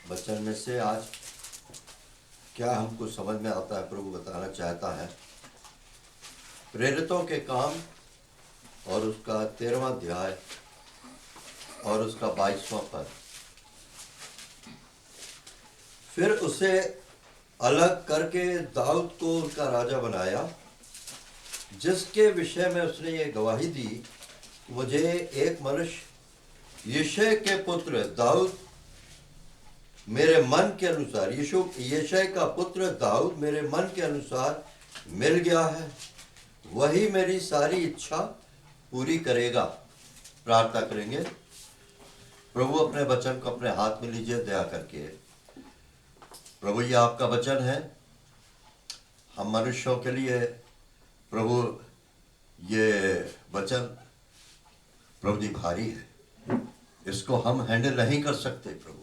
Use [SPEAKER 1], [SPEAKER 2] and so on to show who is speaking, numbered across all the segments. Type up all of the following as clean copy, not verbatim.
[SPEAKER 1] वचन में से आज क्या हमको समझ में आता है, प्रभु बताना चाहता है। प्रेरितों के काम और उसका 13वां अध्याय और उसका 22वां पद। फिर उसे अलग करके दाऊद को उसका राजा बनाया, जिसके विषय में उसने ये गवाही दी, मुझे एक मनुष्य यिशै के पुत्र दाऊद मेरे मन के अनुसार, यिशै का पुत्र दाऊद मेरे मन के अनुसार मिल गया है, वही मेरी सारी इच्छा पूरी करेगा। प्रार्थना करेंगे। प्रभु अपने वचन को अपने हाथ में लीजिए दया करके। प्रभु ये आपका वचन है, हम मनुष्यों के लिए प्रभु ये वचन प्रभु जी भारी है, इसको हम हैंडल नहीं कर सकते प्रभु,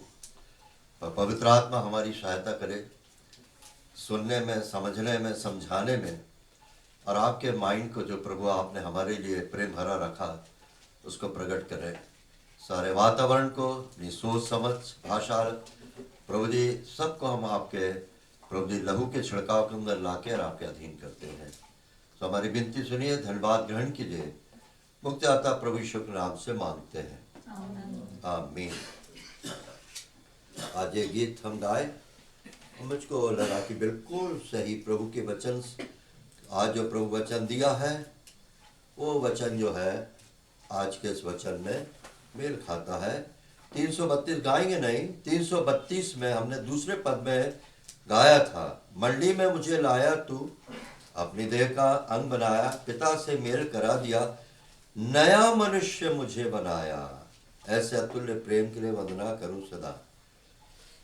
[SPEAKER 1] पर पवित्र आत्मा हमारी सहायता करे सुनने में, समझने में, समझाने में, और आपके माइंड को जो प्रभु आपने हमारे लिए प्रेम भरा रखा उसको प्रकट करें। सारे वातावरण को, अपनी सोच समझ, भाषा, प्रभु जी सबको हम आपके प्रभु जी लहू के छिड़काव के अंदर लाके और आपके अधीन करते हैं। तो हमारी विनती सुनिए, धन्यवाद ग्रहण कीजिए। मुक्तिदाता प्रभु यीशु के नाम से मांगते हैं, आमीन। आज ये गीत हम गाए, मुझको लगा कि बिल्कुल सही प्रभु के वचन, आज जो प्रभु वचन दिया है वो वचन जो है आज के इस वचन में मेल खाता है। 332 गाएंगे नहीं, 332 में हमने दूसरे पद में गाया था, मंडी में मुझे लाया तू, अपनी देह का अंग बनाया, पिता से मेल करा दिया, नया मनुष्य मुझे बनाया, ऐसे अतुल्य प्रेम के लिए वंदना करूं सदा।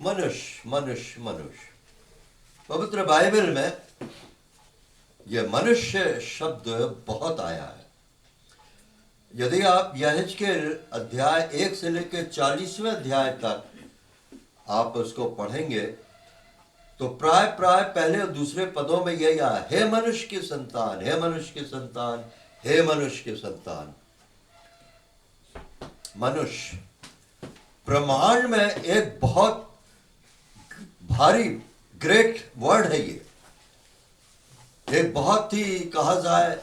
[SPEAKER 1] मनुष्य मनुष्य मनुष्य, पवित्र बाइबल में यह मनुष्य शब्द बहुत आया है। यदि आप यहेजकेल अध्याय 1 से लेकर 40वें अध्याय तक आप उसको पढ़ेंगे तो प्राय पहले और दूसरे पदों में यही आया, हे मनुष्य की संतान, हे मनुष्य की संतान, हे मनुष्य की संतान। मनुष्य ब्रह्मांड में एक बहुत भारी ग्रेट वर्ड है, ये एक बहुत ही कहा जाए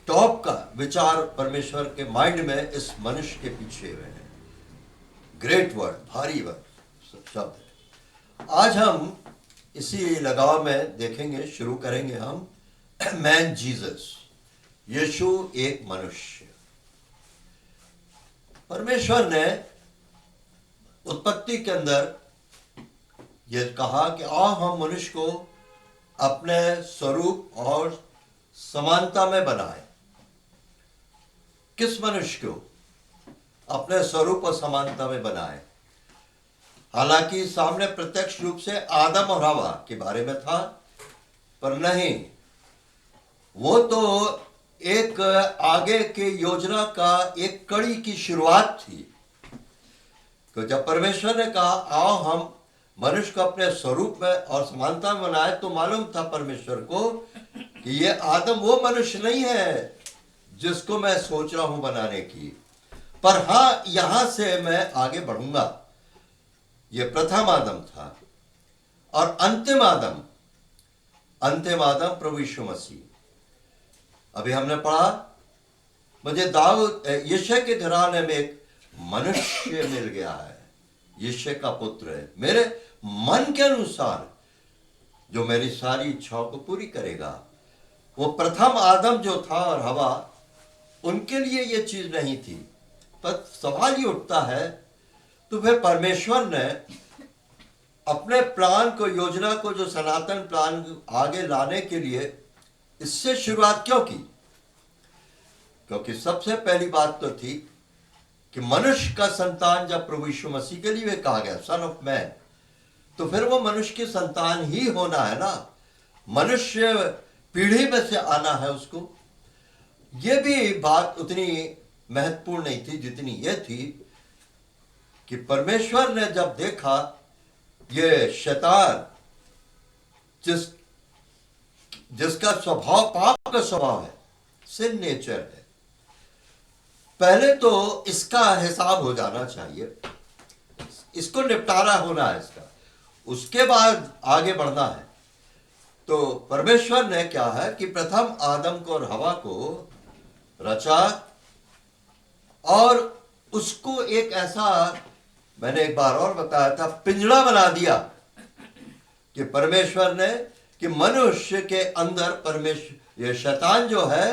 [SPEAKER 1] टॉप का विचार परमेश्वर के माइंड में इस मनुष्य के पीछे हुए हैं। ग्रेट वर्ड, भारी वर्ड शब्द है। आज हम इसी लगाव में देखेंगे, शुरू करेंगे हम मैन जीसस, यीशु एक मनुष्य। परमेश्वर ने उत्पत्ति के अंदर यह कहा कि आओ हम मनुष्य को अपने स्वरूप और समानता में बनाए। किस मनुष्य को? अपने स्वरूप और समानता में बनाए। हालांकि सामने प्रत्यक्ष रूप से आदम और हवा के बारे में था, पर नहीं, वो तो एक आगे के योजना का एक कड़ी की शुरुआत थी। तो जब परमेश्वर ने कहा आओ हम मनुष्य को अपने स्वरूप में और समानता में बनाए, तो मालूम था परमेश्वर को कि ये आदम वो मनुष्य नहीं है जिसको मैं सोच रहा हूं बनाने की, पर हां यहां से मैं आगे बढ़ूंगा। ये प्रथम आदम था और अंतिम आदम प्रभु यीशु मसीह। अभी हमने पढ़ा, मुझे दाऊद यिशै के घराने में एक मनुष्य मिल गया है, यिशै का पुत्र है, मेरे मन के अनुसार, जो मेरी सारी इच्छाओं को पूरी करेगा। वो प्रथम आदम जो था और हवा, उनके लिए ये चीज नहीं थी। पर सवाल ये उठता है, तो फिर परमेश्वर ने अपने प्लान को, योजना को, जो सनातन प्लान आगे लाने के लिए इससे शुरुआत क्यों की? क्योंकि सबसे पहली बात तो थी कि मनुष्य का संतान जब प्रभु यीशु मसीह के लिए कहा गया सन ऑफ मैन, तो फिर वो मनुष्य की संतान ही होना है ना, मनुष्य पीढ़ी में से आना है उसको। ये भी बात उतनी महत्वपूर्ण नहीं थी जितनी ये थी कि परमेश्वर ने जब देखा ये शैतान, जिसका स्वभाव पाप का स्वभाव है, सिन नेचर है, पहले तो इसका हिसाब हो जाना चाहिए। इसको निपटारा होना है इसका, उसके बाद आगे बढ़ना है। तो परमेश्वर ने क्या है कि प्रथम आदम को और हवा को रचा और उसको एक ऐसा, मैंने एक बार और बताया था, पिंजड़ा बना दिया कि परमेश्वर ने कि मनुष्य के अंदर परमेश्वर, ये शैतान जो है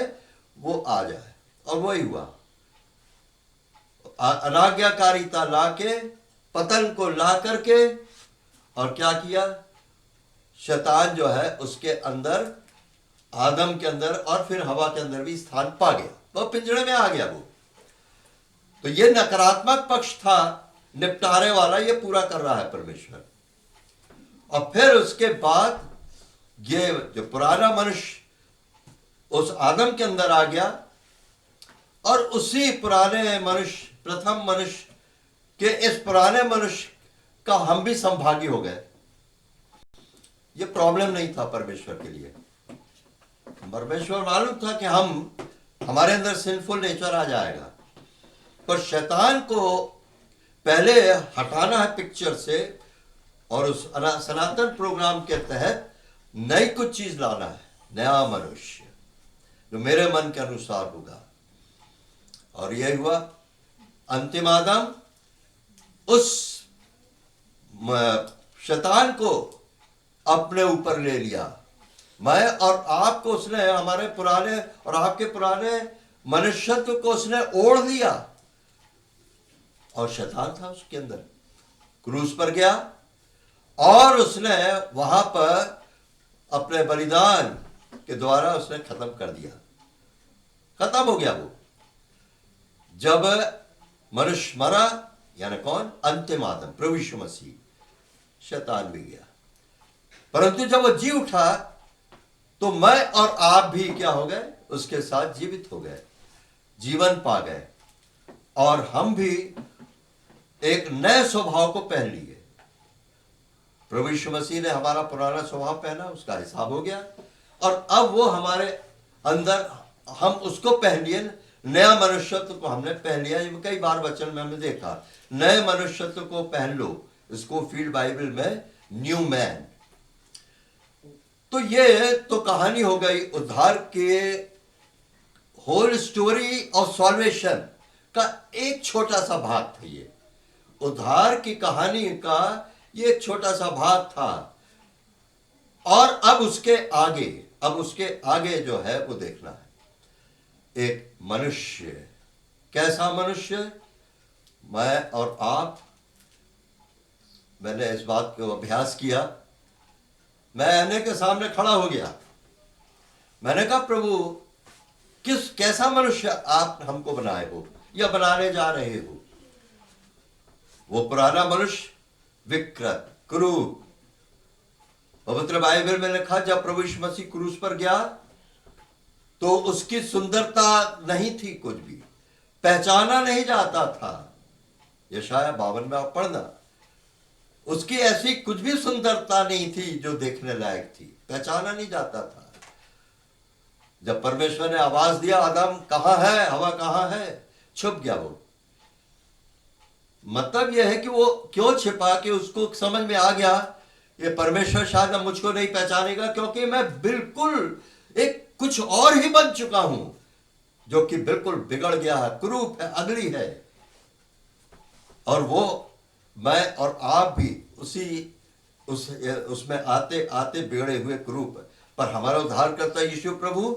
[SPEAKER 1] वो आ जाए, और वही हुआ। अनाज्ञाकारिता लाके, पतन को ला करके, और क्या किया, शैतान जो है उसके अंदर, आदम के अंदर और फिर हवा के अंदर भी स्थान पा गया, वो पिंजड़े में आ गया वो। तो ये नकारात्मक पक्ष था, निपटारे वाला ये पूरा कर रहा है परमेश्वर। और फिर उसके बाद ये जो पुराना मनुष्य उस आदम के अंदर आ गया, और उसी पुराने मनुष्य, प्रथम मनुष्य के इस पुराने मनुष्य का हम भी संभागी हो गए। ये प्रॉब्लम नहीं था परमेश्वर के लिए। परमेश्वर मालूम था कि हमारे अंदर सिंफुल नेचर आ जाएगा, पर शैतान को पहले हटाना है पिक्चर से, और उस सनातन प्रोग्राम के तहत नई कुछ चीज लाना है, नया मनुष्य जो मेरे मन के अनुसार होगा। और यह हुआ, अंतिम आदम उस शैतान को अपने ऊपर ले लिया। मैं और आपको उसने, हमारे पुराने और आपके पुराने मनुष्यत्व को उसने ओढ़ लिया, और शैतान था उसके अंदर, क्रूस पर गया और उसने वहां पर अपने बलिदान के द्वारा उसने खत्म कर दिया, खत्म हो गया वो। जब मनुष्य मरा, यानी कौन, अंतिम आदम प्रभु यीशु मसीह, शैतान भी गया। परंतु जब वो जी उठा तो मैं और आप भी क्या हो गए, उसके साथ जीवित हो गए, जीवन पा गए, और हम भी एक नए स्वभाव को पहन लिए। प्रभु यीशु मसीह ने हमारा पुराना स्वभाव पहना, उसका हिसाब हो गया, और अब वो हमारे अंदर, हम उसको पहन लिए, नया मनुष्यत्व को हमने पहन लिया। ये कई बार वचन में हमने देखा, नए मनुष्यत्व को पहन लो, इसको फील्ड बाइबल में न्यू मैन। तो ये तो कहानी हो गई उद्धार के, होल स्टोरी ऑफ सॉल्वेशन का एक छोटा सा भाग था। ये उद्धार की कहानी का ये एक छोटा सा भाग था, और अब उसके आगे जो है वो देखना है। एक मनुष्य, कैसा मनुष्य, मैं और आप, मैंने इस बात को अभ्यास किया। मैं आईने के सामने खड़ा हो गया, मैंने कहा प्रभु कैसा मनुष्य आप हमको बनाए हो या बनाने जा रहे हो। वो पुराना मनुष्य विकृत, क्रूर, पवित्र बाइबल में लिखा, जब प्रभु यीशु मसीह क्रूस पर गया तो उसकी सुंदरता नहीं थी, कुछ भी पहचाना नहीं जाता था। यशाया 52 में आप पढ़ना, उसकी ऐसी कुछ भी सुंदरता नहीं थी जो देखने लायक थी, पहचाना नहीं जाता था। जब परमेश्वर ने आवाज दिया, आदम कहां है, हवा कहां है, छुप गया वो। मतलब यह है कि वो क्यों छिपा, कि उसको समझ में आ गया ये परमेश्वर शायद अब मुझको नहीं पहचानेगा, क्योंकि मैं बिल्कुल एक कुछ और ही बन चुका हूं, जो कि बिल्कुल बिगड़ गया है, कुरूप है, अगली है। और वो मैं और आप भी उसमें आते आते बिगड़े हुए कुरूप, पर हमारा उद्धार करता यीशु प्रभु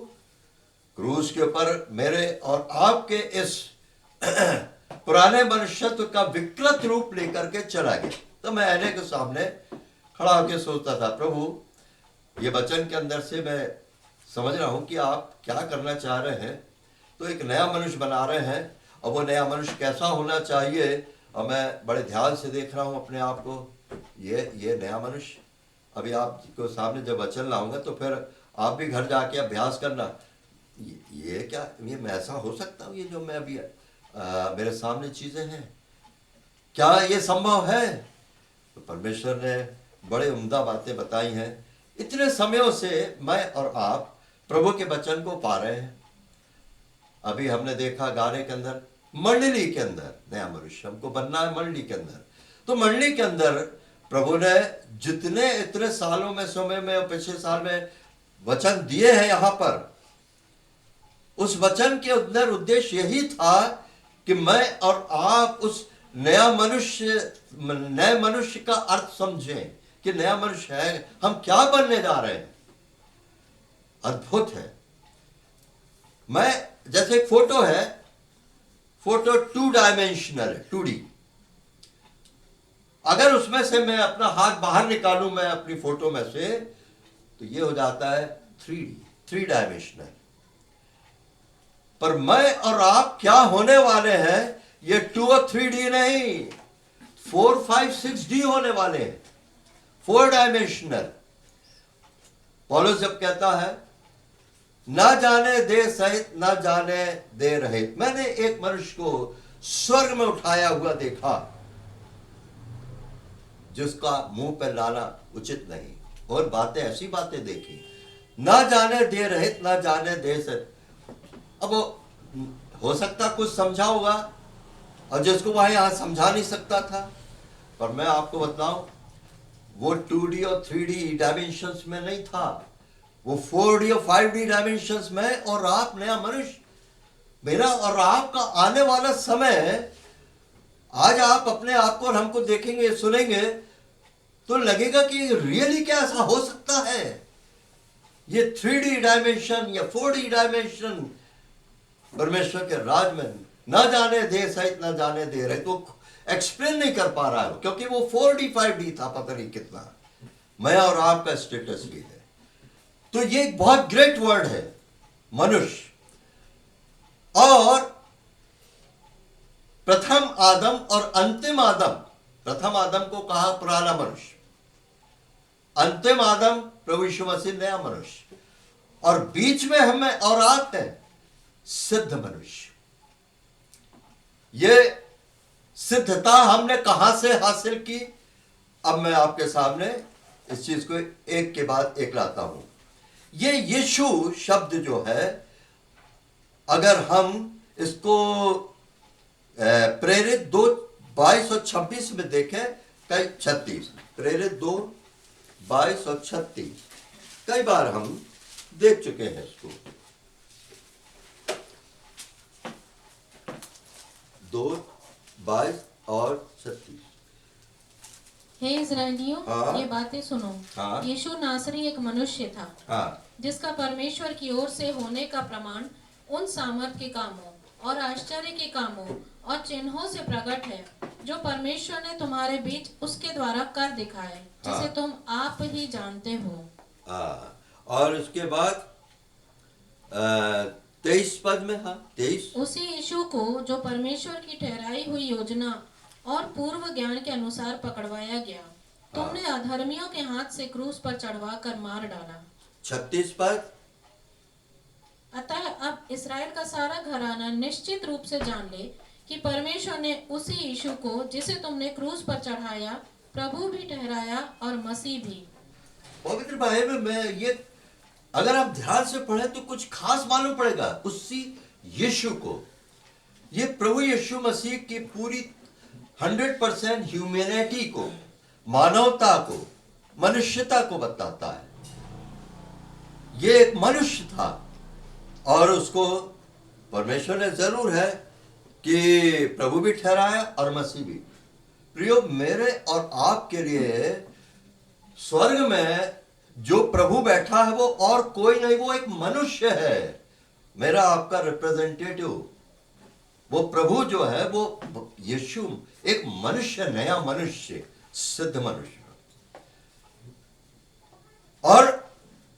[SPEAKER 1] क्रूस के ऊपर मेरे और आपके इस पुराने मनुष्यत्व का विकृत रूप लेकर के चला गया। तो मैं आईने के सामने खड़ा होकर सोचता था, प्रभु ये वचन के अंदर से मैं समझ रहा हूं कि आप क्या करना चाह रहे हैं। तो एक नया मनुष्य बना रहे हैं, और वो नया मनुष्य कैसा होना चाहिए, और मैं बड़े ध्यान से देख रहा हूं अपने आप को। ये नया मनुष्य, अभी आपको सामने जब वचन लाऊंगा तो फिर आप भी घर जाके अभ्यास करना, ये क्या, ये मैं ऐसा हो सकता हूँ, ये जो मैं अभी मेरे सामने चीजें हैं, क्या ये संभव है। तो परमेश्वर ने बड़े उम्दा बातें बताई हैं। इतने समयों से मैं और आप प्रभु के वचन को पा रहे हैं। अभी हमने देखा गाने के अंदर, मंडली के अंदर नया मनुष्य हमको बनना है, मंडली के अंदर। तो मंडली के अंदर प्रभु ने जितने इतने सालों में, समय में और पिछले साल में वचन दिए हैं यहां पर, उस वचन के अंदर उद्देश्य यही था कि मैं और आप उस नए मनुष्य का अर्थ समझें कि नया मनुष्य है, हम क्या बनने जा रहे हैं। अद्भुत है। मैं जैसे एक फोटो है, फोटो 2 डायमेंशनल है, 2D। अगर उसमें से मैं अपना हाथ बाहर निकालूं मैं अपनी फोटो में से, तो ये हो जाता है 3D, 3 डायमेंशनल। पर मैं और आप क्या होने वाले हैं, ये 2 और 3D नहीं, 4, 5, 6D होने वाले हैं, 4 डायमेंशनल। पौलुस जब कहता है ना जाने दे सहित ना जाने दे रहित, मैंने एक मनुष्य को स्वर्ग में उठाया हुआ देखा जिसका मुंह पर लाना उचित नहीं, और बातें ऐसी बातें देखी, ना जाने दे रहित ना जाने दे सहित। अब हो सकता कुछ समझा होगा और जिसको वह यहां समझा नहीं सकता था, पर मैं आपको बताऊं वो 2D और 3D डायमेंशंस में नहीं था, वो 4D और 5D डायमेंशंस में। और आप नया मनुष्य, मेरा और आपका आने वाला समय, आज आप अपने आप को और हमको देखेंगे, सुनेंगे तो लगेगा कि रियली क्या ऐसा हो सकता है। ये 3D डायमेंशन या 4D डायमेंशन परमेश्वर के राज में ना जाने दे सहित ना जाने दे रहे, तो एक्सप्लेन नहीं कर पा रहा है, क्योंकि वो 4D 5D था, पता नहीं कितना। मैं और आपका स्टेटस भी है। तो ये एक बहुत ग्रेट वर्ड है, मनुष्य। और प्रथम आदम और अंतिम आदम, प्रथम आदम को कहा पुराना मनुष्य, अंतिम आदम प्रभु यीशु मसीह नया मनुष्य, और बीच में हमें और आप हैं सिद्ध मनुष्य। ये सिद्धता हमने कहां से हासिल की, अब मैं आपके सामने इस चीज को एक के बाद एक लाता हूं। ये यीशु शब्द जो है, अगर हम इसको प्रेरित 2 22 और 26 में देखें, कई 36, प्रेरित 2 22 और 36, कई बार हम देख चुके हैं इसको। 2 22 और 36।
[SPEAKER 2] हे इस्राएलियों,
[SPEAKER 1] हाँ।
[SPEAKER 2] ये बातें सुनो।
[SPEAKER 1] हाँ।
[SPEAKER 2] यीशु नासरी एक मनुष्य था,
[SPEAKER 1] हाँ,
[SPEAKER 2] जिसका परमेश्वर की ओर से होने का प्रमाण उन सामर्थ के कामों और आश्चर्य के कामों और चिन्हों से प्रकट है, जो परमेश्वर ने तुम्हारे बीच उसके द्वारा कर दिखाए, जिसे
[SPEAKER 1] हाँ।
[SPEAKER 2] तुम आप ही जानते हो।
[SPEAKER 1] हाँ। और उसके बाद 23 पद में, हाँ 23।
[SPEAKER 2] उसी यीशु को जो परमेश्वर की ठहराई हुई योजना और पूर्व ज्ञान के अनुसार पकड़वाया गया, तुमने अधर्मियों के हाथ से क्रूस पर चढ़वा कर मार डाला।
[SPEAKER 1] 36 पद।
[SPEAKER 2] अतः अब इस्राएल का सारा घराना निश्चित रूप से जान ले कि परमेश्वर ने उसी यीशु को, जिसे तुमने क्रूस पर चढ़ाया, प्रभु भी ठहराया और मसीह भी।
[SPEAKER 1] पवित्र बाइबल में ये अगर आप ध्यान से पढ़ें तो कुछ खास मालूम पड़ेगा। उसी यीशु को, ये प्रभु यीशु मसीह की पूरी 100% ह्यूमैनिटी को, मानवता को, मनुष्यता को बताता है। ये एक मनुष्य था और उसको परमेश्वर ने जरूर है कि प्रभु भी ठहराया और मसीह भी। प्रियो, मेरे और आपके लिए स्वर्ग में जो प्रभु बैठा है वो और कोई नहीं, वो एक मनुष्य है, मेरा आपका रिप्रेजेंटेटिव। वो प्रभु जो है वो यीशु एक मनुष्य, नया मनुष्य, सिद्ध मनुष्य। और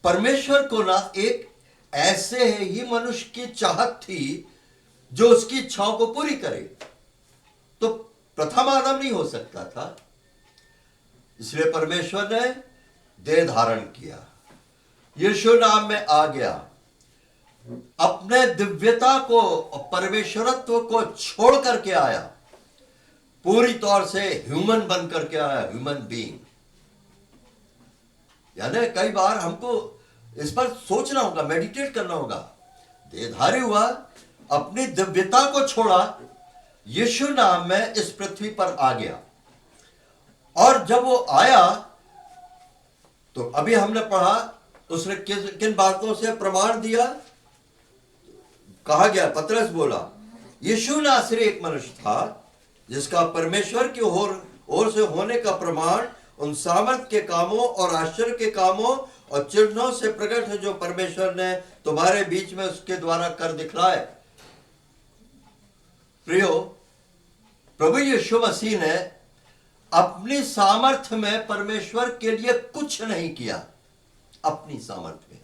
[SPEAKER 1] परमेश्वर को ना एक ऐसे ही मनुष्य की चाहत थी जो उसकी इच्छाओं को पूरी करे। तो प्रथम आदम नहीं हो सकता था, इसलिए परमेश्वर ने देह धारण किया, यीशु नाम में आ गया, अपने दिव्यता को, परमेश्वरत्व को छोड़ करके आया, पूरी तौर से ह्यूमन बन करके आया, ह्यूमन बीइंग। यानी कई बार हमको इस पर सोचना होगा, मेडिटेट करना होगा। देहधारी हुआ, अपनी दिव्यता को छोड़ा, यीशु नाम में इस पृथ्वी पर आ गया। बाद जब वो आया तो अभी हमने पढ़ा उसने किन बातों से प्रमाण दिया। कहा गया, पतरस बोला, यीशु नासरी एक मनुष्य था जिसका परमेश्वर की ओर से होने का प्रमाण उन सामर्थ के कामों और आश्चर्य के कामों और चिन्हों से प्रकट है जो परमेश्वर ने तुम्हारे बीच में उसके द्वारा कर दिखलाए। प्रियो, प्रभु यीशु मसीह ने अपनी सामर्थ्य में परमेश्वर के लिए कुछ नहीं किया। अपनी सामर्थ्य में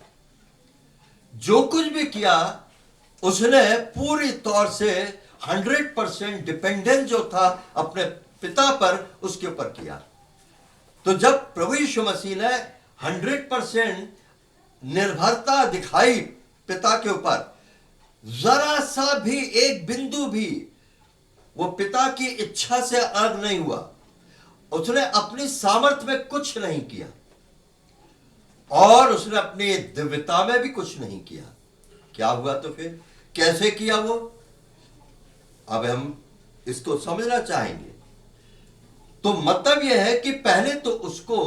[SPEAKER 1] जो कुछ भी किया उसने पूरी तौर से 100% डिपेंडेंस जो था अपने पिता पर, उसके ऊपर किया। तो जब प्रभु यीशु मसीह ने 100% निर्भरता दिखाई पिता के ऊपर, जरा सा भी एक बिंदु भी वो पिता की इच्छा से अलग नहीं हुआ। उसने अपनी सामर्थ्य में कुछ नहीं किया और उसने अपनी दिव्यता में भी कुछ नहीं किया। क्या हुआ तो फिर कैसे किया वो? अब हम इसको समझना चाहेंगे। तो मतलब यह है कि पहले तो उसको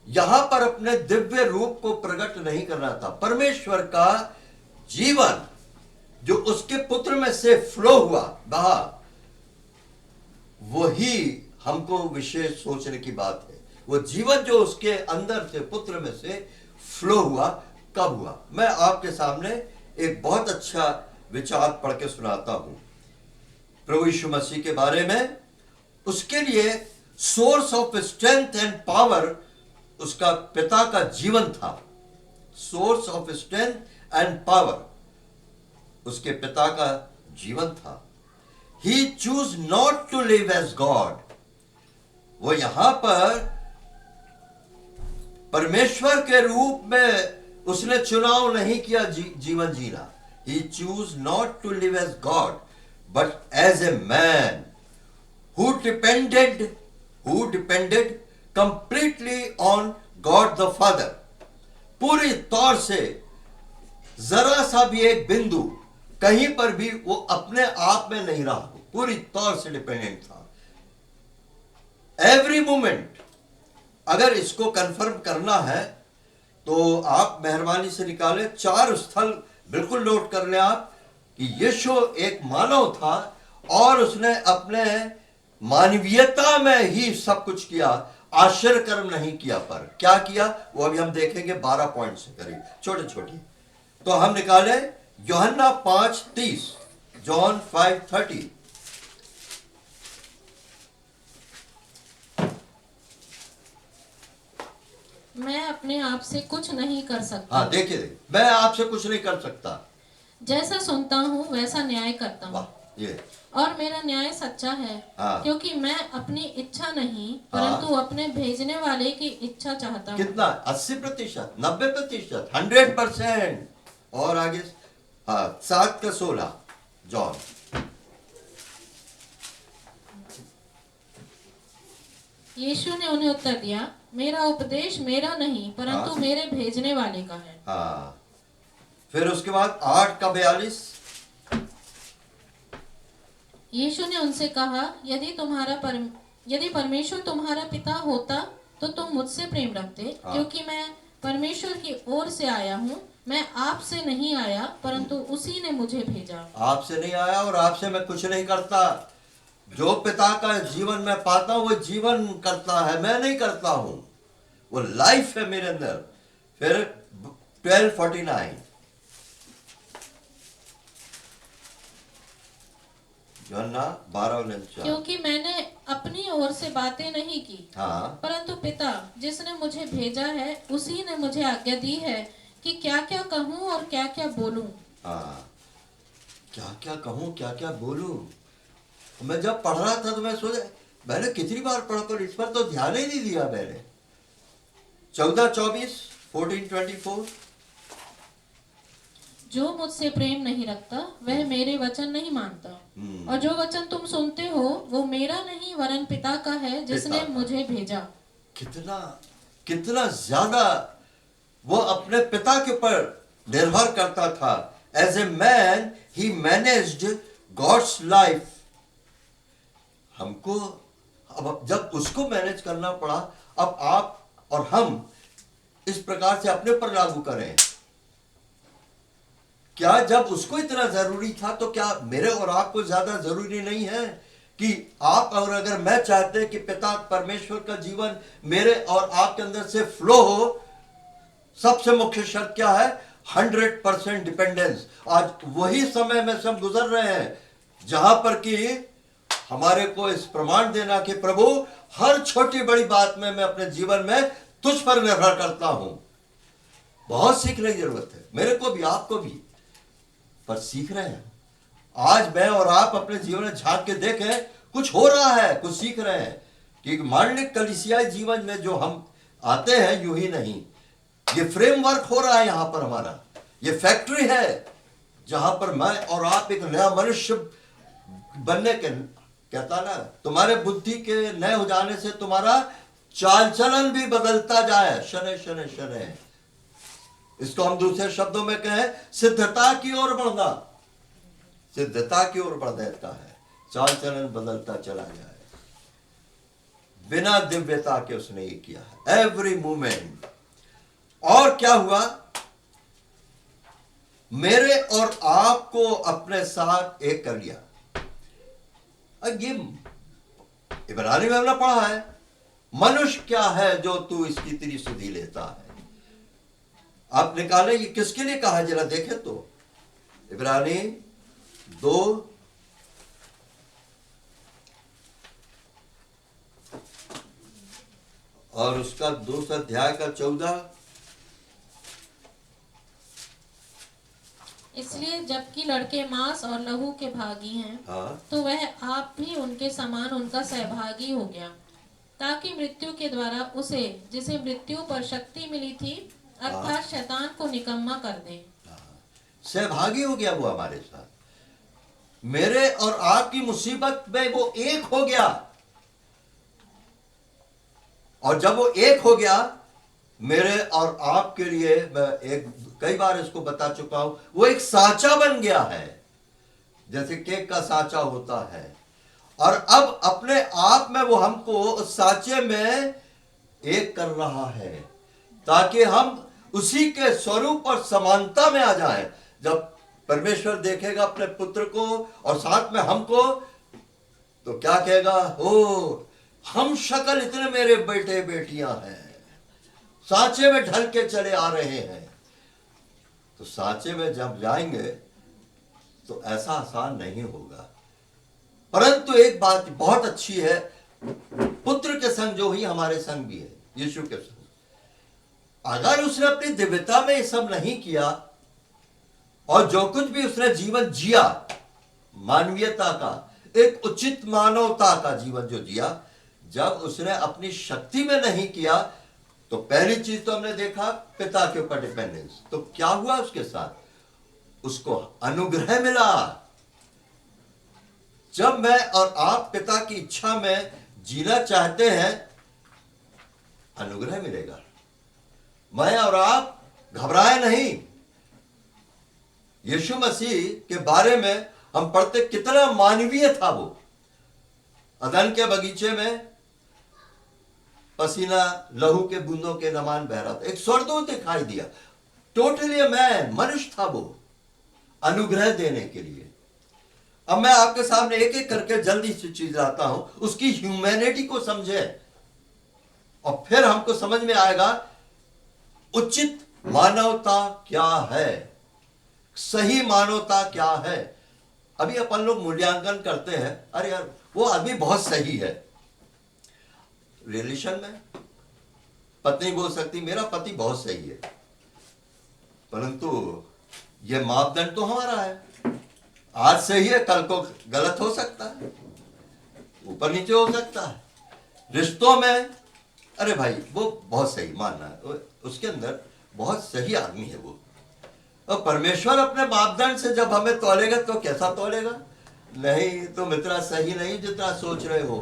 [SPEAKER 1] यहां पर अपने दिव्य रूप को प्रकट नहीं करना था। परमेश्वर का जीवन जो उसके पुत्र में से फ्लो हुआ, बहा, वही हमको विशेष सोचने की बात है। वो जीवन जो उसके अंदर से, पुत्र में से फ्लो हुआ, कब हुआ? मैं आपके सामने एक बहुत अच्छा विचार पढ़ के सुनाता हूं प्रभु यीशु मसीह के बारे में। उसके लिए source of strength and power उसका पिता का जीवन था। Source of strength and power उसके पिता का जीवन था। He choose not to live as God. वो यहां पर परमेश्वर के रूप में उसने चुनाव नहीं किया जीवन जीना। He chose not to live as God, but as a man who depended completely on God the Father. पूरी तौर से जरा सा भी एक बिंदु कहीं पर भी वो अपने आप में नहीं रहा, पूरी तौर से डिपेंडेंट था। एवरी मोमेंट, अगर इसको कंफर्म करना है तो आप मेहरबानी से निकालें 4 स्थल, बिल्कुल नोट कर लें आप कि यीशु एक मानव था और उसने अपने मानवीयता में ही सब कुछ किया, आश्चर्य कर्म नहीं किया। पर क्या किया वो अभी हम देखेंगे 12 पॉइंट से करीब, छोटे छोटे। तो हम निकाले यूहन्ना 5:30, जॉन 5:30।
[SPEAKER 2] मैं अपने आप से कुछ नहीं कर सकता।
[SPEAKER 1] हाँ, देखिए, मैं आपसे कुछ नहीं कर सकता।
[SPEAKER 2] जैसा सुनता हूँ वैसा न्याय करता हूँ,
[SPEAKER 1] ये
[SPEAKER 2] और मेरा न्याय सच्चा है।
[SPEAKER 1] हाँ।
[SPEAKER 2] क्योंकि मैं अपनी इच्छा नहीं परंतु अपने भेजने वाले की इच्छा चाहता हूँ।
[SPEAKER 1] कितना? 80%, 90%, 100%। और आगे 7:16, जॉन।
[SPEAKER 2] यीशु ने उन्हें उत्तर दिया, मेरा उपदेश मेरा नहीं परंतु
[SPEAKER 1] हाँ।
[SPEAKER 2] मेरे भेजने वाले का है।
[SPEAKER 1] हाँ, फिर उसके बाद 8:42।
[SPEAKER 2] यीशु ने उनसे कहा, यदि परमेश्वर तुम्हारा पिता होता तो तुम मुझसे प्रेम रखते,
[SPEAKER 1] हाँ।
[SPEAKER 2] क्योंकि मैं परमेश्वर की ओर से आया हूँ। मैं आपसे नहीं आया परंतु उसी ने मुझे भेजा।
[SPEAKER 1] आपसे नहीं आया और आपसे मैं कुछ नहीं करता। जो पिता का जीवन में पाता हूं वो जीवन करता है, मैं नहीं करता हूं। वो लाइफ है मेरे अंदर। फिर 12:49, यूहन्ना 12:49।
[SPEAKER 2] क्योंकि मैंने अपनी ओर से बातें नहीं की,
[SPEAKER 1] हाँ,
[SPEAKER 2] परंतु पिता जिसने मुझे भेजा है उसी ने मुझे आज्ञा दी है कि क्या क्या कहूँ और क्या क्या बोलूं।
[SPEAKER 1] हाँ, क्या क्या कहूं, क्या क्या बोलूं। मैं जब पढ़ रहा था तो मैं सोचा, मैंने कितनी बार पढ़ा पर इस पर तो ध्यान ही नहीं दिया मैंने। 14:24, 14:24।
[SPEAKER 2] जो मुझसे प्रेम नहीं रखता वह मेरे वचन नहीं मानता, और जो वचन तुम सुनते हो वो मेरा नहीं वरन पिता का है जिसने
[SPEAKER 1] पिता का।
[SPEAKER 2] मुझे भेजा।
[SPEAKER 1] कितना कितना ज्यादा वो अपने पिता के ऊपर निर्भर करता था। एज ए मैन ही मैनेज्ड गॉड्स लाइफ। हमको अब जब उसको मैनेज करना पड़ा, अब आप और हम इस प्रकार से अपने पर लागू करें। क्या जब उसको इतना जरूरी था तो क्या मेरे और आपको ज्यादा जरूरी नहीं है कि आप और अगर मैं चाहते हैं कि पिता परमेश्वर का जीवन मेरे और आपके अंदर से फ्लो हो, सबसे मुख्य शर्त क्या है? 100% डिपेंडेंस। आज वही समय में सब गुजर रहे हैं जहां पर कि हमारे को इस प्रमाण देना कि प्रभु हर छोटी बड़ी बात में मैं अपने जीवन में तुझ पर निर्भर करता हूं। बहुत सीखने की जरूरत है, मेरे को भी आपको भी, पर सीख रहे हैं। आज मैं और आप अपने जीवन में झांक के देखें, कुछ हो रहा है, कुछ सीख रहे हैं कि माननिक कलीसियाई जीवन में जो हम आते हैं यूं ही नहीं, ये फ्रेमवर्क हो रहा है यहां पर हमारा, ये फैक्ट्री है जहां पर मैं और आप एक नया मनुष्य बनने के, कहता ना, तुम्हारे बुद्धि के नए हो जाने से तुम्हारा चाल चलन भी बदलता जाए शनै शनै शनै। इसको हम दूसरे शब्दों में कहें सिद्धता की ओर बढ़ना, सिद्धता की ओर बढ़ देता है, चाल चलन बदलता चला जाए। बिना दिव्यता के उसने ये किया है, एवरी मोमेंट। और क्या हुआ? मेरे और आपको अपने साथ एक कर लिया। ये इब्रानी में हमने पढ़ा है, मनुष्य क्या है जो तू इसकी तेरी सुधि लेता है। आप निकाले ये किसके लिए कहा है, जरा देखें तो। इब्रानी 2 और उसका 2 अध्याय का 14।
[SPEAKER 2] इसलिए जबकि लड़के मांस और लहू के भागी हैं,
[SPEAKER 1] हाँ,
[SPEAKER 2] तो वह आप भी उनके समान उनका सहभागी हो गया, ताकि मृत्यु के द्वारा उसे, जिसे मृत्यु पर शक्ति मिली थी, अर्थात शैतान को निकम्मा कर दे।
[SPEAKER 1] सहभागी हो गया वो हमारे साथ। मेरे और आपकी मुसीबत में वो एक हो गया, और जब वो एक हो गया, मेरे और आपके लिए, मैं कई बार इसको बता चुका हूं, वो एक साँचा बन गया है, जैसे केक का साँचा होता है। और अब अपने आप में वो हमको उस साँचे में एक कर रहा है, ताकि हम उसी के स्वरूप और समानता में आ जाएं। जब परमेश्वर देखेगा अपने पुत्र को और साथ में हमको, तो क्या कहेगा? ओ, हम शक्ल इतने मेरे बेटे बेटियां हैं, सांचे में ढल के चले आ रहे हैं। तो सांचे में जब जाएंगे तो ऐसा आसान नहीं होगा, परंतु एक बात बहुत अच्छी है, पुत्र के संग जो ही हमारे संग भी है, यीशु के संग। अगर उसने अपनी दिव्यता में ये सब नहीं किया, और जो कुछ भी उसने जीवन जिया, मानवीयता का, एक उचित मानवता का जीवन जो जिया, जब उसने अपनी शक्ति में नहीं किया, तो पहली चीज तो हमने देखा पिता के ऊपर डिपेंडेंस। तो क्या हुआ उसके साथ? उसको अनुग्रह मिला। जब मैं और आप पिता की इच्छा में जीना चाहते हैं, अनुग्रह मिलेगा। मैं और आप घबराए नहीं। यीशु मसीह के बारे में हम पढ़ते, कितना मानवीय था वो। अदन के बगीचे में पसीना लहू के बूंदों के समान बह रहा था, एक स्वर्गदूत दिखाई दिया, टोटली मैन, मनुष्य था वो, अनुग्रह देने के लिए। अब मैं आपके सामने एक एक करके जल्दी से चीज लाता हूं, उसकी ह्यूमैनिटी को समझे, और फिर हमको समझ में आएगा उचित मानवता क्या है, सही मानवता क्या है। अभी अपन लोग मूल्यांकन करते हैं, अरे यार वो आदमी बहुत सही है। रिलेशन में पत्नी बोल सकती मेरा पति बहुत सही है, परंतु यह मापदंड तो हमारा है। आज सही है, कल को गलत हो सकता है, ऊपर नीचे हो सकता है। रिश्तों में अरे भाई वो बहुत सही मानना है, उसके अंदर बहुत सही आदमी है वो। और परमेश्वर अपने मापदंड से जब हमें तौलेगा तो कैसा तौलेगा? नहीं, तुम इतना सही नहीं जितना सोच रहे हो,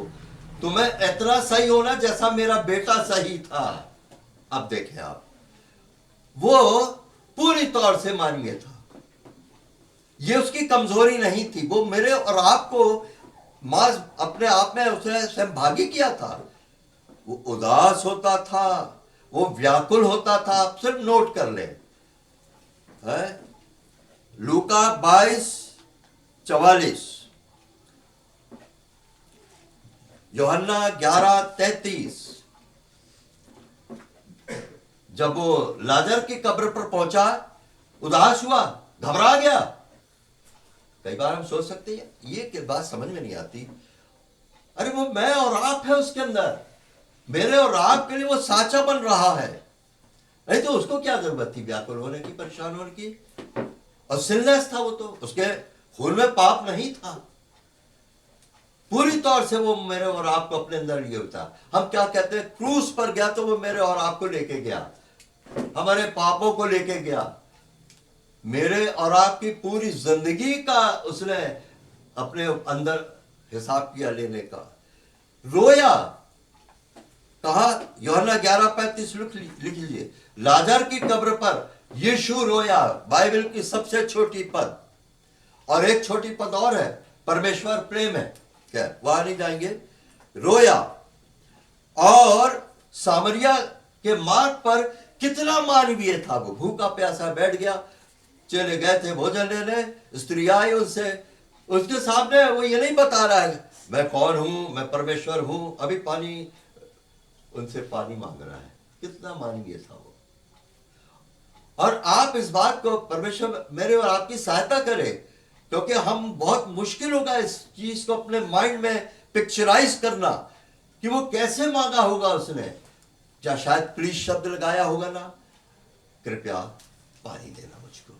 [SPEAKER 1] तुम्हें इतना सही होना जैसा मेरा बेटा सही था। अब देखें आप, वो पूरी तौर से मानवीय था, ये उसकी कमजोरी नहीं थी। वो मेरे और आपको मांस अपने आप में उसने सहभागी किया था। वो उदास होता था, वो व्याकुल होता था। आप सिर्फ नोट कर लें, है लूका 22:44, यूहन्ना 11:33। जब वो लाजर की कब्र पर पहुंचा, उदास हुआ, घबरा गया। कई बार हम सोच सकते हैं ये बात समझ में नहीं आती, अरे वो मैं और आप है उसके अंदर, मेरे और आप के लिए वो साचा बन रहा है, नहीं तो उसको क्या जरूरत थी व्याकुल होने की, परेशान होने की। और सिनलेस था वो, तो उसके खून में पाप नहीं था। पूरी तौर से वो मेरे और आपको अपने अंदर लिए होता। हम क्या कहते हैं, क्रूस पर गया तो वो मेरे और आपको लेके गया, हमारे पापों को लेके गया, मेरे और आपकी पूरी जिंदगी का उसने अपने अंदर हिसाब किया लेने का। रोया, कहा यूहन्ना 11:35 लिख लीजिए, लाजर की कब्र पर यीशु रोया। बाइबल की सबसे छोटी पद, और एक छोटी पद और है, परमेश्वर प्रेम है, क्या वहां नहीं जाएंगे। रोया। और सामरिया के मार्ग पर कितना मानवीय था वो, भूखा प्यासा बैठ गया, चले गए थे भोजन लेने, स्त्री आई उनसे, उसके सामने वो ये नहीं बता रहा है मैं कौन हूं, मैं परमेश्वर हूं, अभी पानी, उनसे पानी मांग रहा है। कितना मानवीय था वो। और आप इस बात को, परमेश्वर मेरे और आपकी सहायता करे, क्योंकि हम बहुत मुश्किल होगा इस चीज को अपने माइंड में पिक्चराइज करना कि वो कैसे मांगा होगा उसने। क्या शायद प्लीज शब्द लगाया होगा ना, कृपया पानी देना मुझको।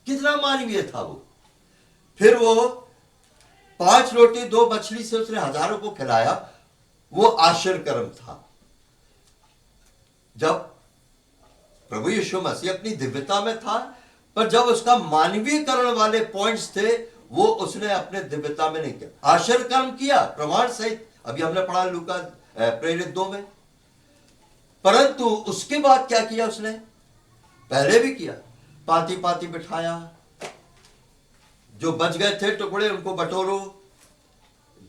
[SPEAKER 1] कितना मानवीय था वो। फिर वो 5 रोटी 2 मछली से उसने हजारों को खिलाया, वो आश्चर्यकर्म था। जब प्रभु यीशु मसीह अपनी दिव्यता में था, पर जब उसका मानवीयकरण वाले पॉइंट्स थे, वो उसने अपने दिव्यता में नहीं किया। आश्चर्यकर्म किया प्रमाण सहित, अभी हमने पढ़ा लूका प्रेरित 2 में। परंतु उसके बाद क्या किया उसने, पहले भी किया, पाती पाती बिठाया, जो बच गए थे टुकड़े उनको बटोरो।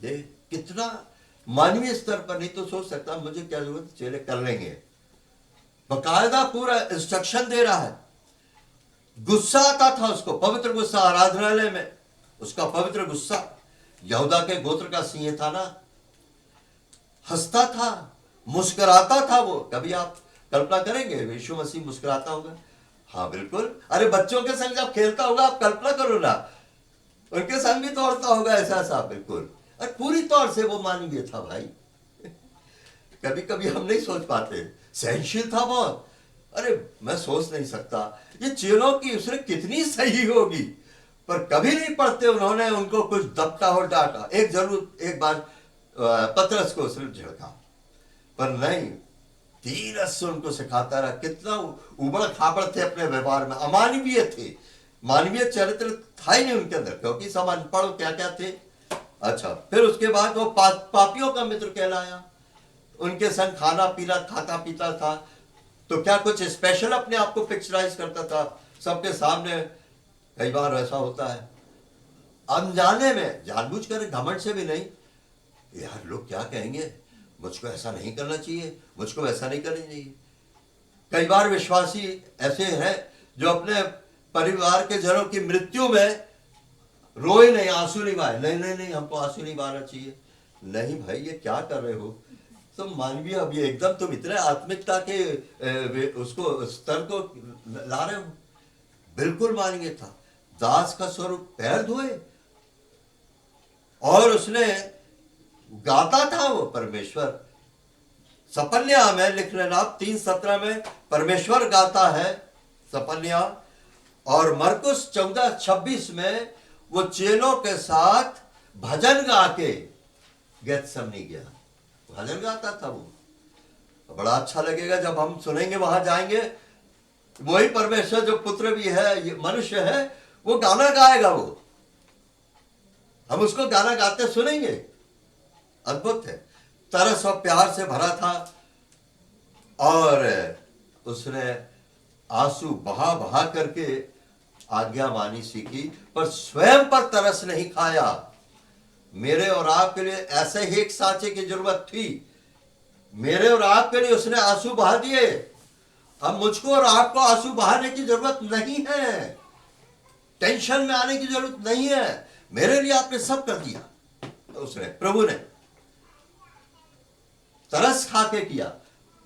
[SPEAKER 1] ये कितना मानवीय स्तर पर, नहीं तो सोच सकता मुझे क्या जरूरत, चेले कर लेंगे। बकायदा पूरा इंस्ट्रक्शन दे रहा है। गुस्सा आता था उसको, पवित्र गुस्सा आराधनालय में, उसका पवित्र गुस्सा। यहूदा के गोत्र का सिंह था ना, हंसता था, मुस्कुराता था वो। कभी आप कल्पना करेंगे यीशु मसीह मुस्कुराता होगा? हाँ बिल्कुल। अरे बच्चों के संग जब खेलता होगा, आप कल्पना करो ना, उनके संग भी दौड़ता होगा ऐसा ऐसा, बिल्कुल। और पूरी तौर से वो मानवीय था भाई। कभी कभी हम नहीं सोच पाते, सहनशील था बहुत। अरे मैं सोच नहीं सकता ये चेलों की उसने कितनी सही होगी, पर कभी नहीं पढ़ते उन्होंने उनको कुछ दबका और डांटा। एक बार पतरस को उसने झड़का, पर नहीं, धीरज से उनको सिखाता रहा। कितना उबड़ खाबड़ थे अपने व्यवहार में, अमानवीय थे, मानवीय चरित्र था ही नहीं उनके अंदर, क्योंकि सब अनपढ़ क्या क्या थे। अच्छा, फिर उसके बाद वो पापियों का मित्र कहलाया, उनके संग खाना पीना, खाता पीता था। तो क्या कुछ स्पेशल अपने आप को पिक्चराइज करता था सबके सामने? कई बार ऐसा होता है, अनजाने में, जानबूझकर, घमंड से भी नहीं, यार लोग क्या कहेंगे, मुझको ऐसा नहीं करना चाहिए, मुझको ऐसा नहीं करना चाहिए। कई बार विश्वासी ऐसे हैं जो अपने परिवार के जनों की मृत्यु में रोए नहीं, आंसू नहीं बहाए। नहीं नहीं नहीं, हमको आंसू नहीं बहाना चाहिए। नहीं भाई, ये क्या कर रहे हो तुम? मानवीय, अब ये एकदम तुम इतने आत्मिकता के उसको स्तर को ला रहे हो। बिल्कुल मानवीय था। दास का स्वरूप, पैर धोए, और उसने गाता था वो परमेश्वर। सपन्या में लिख लेना आप, 3:17 में परमेश्वर गाता है सपन्या। और मरकुस 14:26 में वो चेलों के साथ भजन गा के गेतसमनी गया, भजन गाता था वो। बड़ा अच्छा लगेगा जब हम सुनेंगे, वहां जाएंगे, वही परमेश्वर जो पुत्र भी है, ये मनुष्य है, वो गाना गाएगा। वो हम उसको गाना गाते सुनेंगे। अद्भुत है, तरस और प्यार से भरा था, और उसने आंसू बहा बहा करके आज्ञा मानी सीखी, पर स्वयं पर तरस नहीं खाया। मेरे और आपके लिए ऐसे ही एक सांचे की जरूरत थी। मेरे और आपके लिए उसने आंसू बहा दिए। अब मुझको और आपको आंसू बहाने की जरूरत नहीं है, टेंशन में आने की जरूरत नहीं है। मेरे लिए आपने सब कर दिया। उसने, प्रभु ने तरस खा के किया,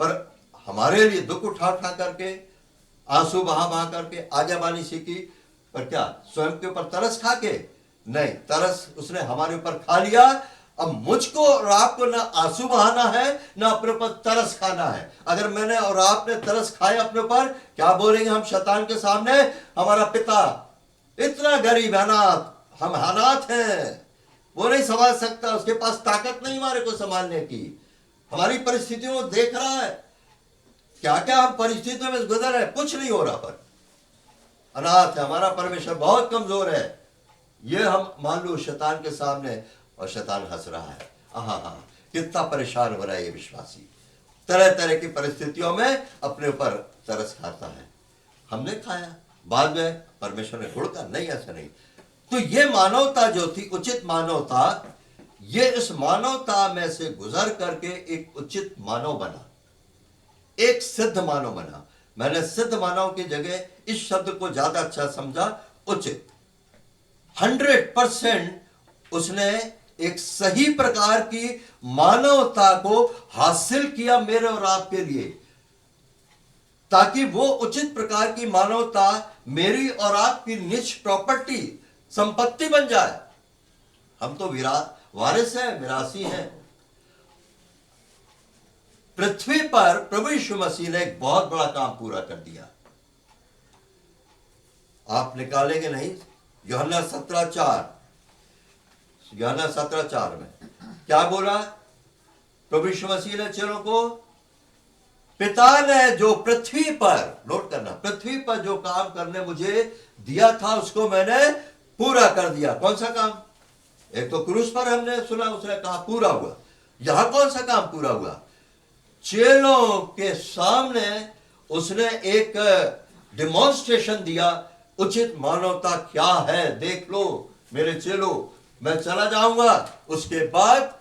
[SPEAKER 1] पर हमारे लिए दुख उठा उठा करके, आंसू बहा बहा करके आज्ञाबानी सीखी। पर क्या स्वयं के ऊपर तरस खा के? नहीं, तरस उसने हमारे ऊपर खा लिया। अब मुझको और आपको ना आंसू बहाना है, ना अपने ऊपर तरस खाना है। अगर मैंने और आपने तरस खाया अपने ऊपर, क्या बोलेंगे हम शैतान के सामने? हमारा पिता इतना गरीब अनाथ, हम अनाथ हैं, वो नहीं संभाल सकता, उसके पास ताकत नहीं हमारे को संभालने की। हमारी परिस्थितियों को देख रहा है, क्या क्या हम परिस्थितियों में गुजर रहे, कुछ नहीं हो रहा, पर अनाथ है, हमारा परमेश्वर बहुत कमजोर है। ये हम मान लो शैतान के सामने, और शैतान हंस रहा है। हाँ, कितना परेशान हो रहा है ये विश्वासी, तरह तरह की परिस्थितियों में अपने ऊपर तरस खाता है। हमने खाया, बाद में परमेश्वर ने गुड़ का, नहीं, ऐसा नहीं। तो ये मानवता जो थी, उचित मानवता, ये इस मानवता में से गुजर करके एक उचित मानव बना, एक सिद्ध मानव बना। मैंने सिद्ध मानव की जगह इस शब्द को ज्यादा अच्छा समझा, उचित। 100% उसने एक सही प्रकार की मानवता को हासिल किया मेरे और आपके लिए, ताकि वो उचित प्रकार की मानवता मेरी और आपकी निज प्रॉपर्टी, संपत्ति बन जाए। हम तो वारिस हैं, मिरासी हैं। पृथ्वी पर प्रभु यीशु मसीह ने एक बहुत बड़ा काम पूरा कर दिया। आप निकालेंगे नहीं? यूहन्ना 17:4 में क्या बोला प्रभु यीशु मसीह ने चेलों को? पिता ने जो पृथ्वी पर, नोट करना, पृथ्वी पर जो काम करने मुझे दिया था, उसको मैंने पूरा कर दिया। कौन सा काम? एक तो क्रूस पर हमने सुना, उसने कहा पूरा हुआ। यहां कौन सा काम पूरा हुआ? चेलों के सामने उसने एक डिमॉन्स्ट्रेशन दिया, उचित मानवता क्या है, देख लो मेरे चेलो, मैं चला जाऊंगा, उसके बाद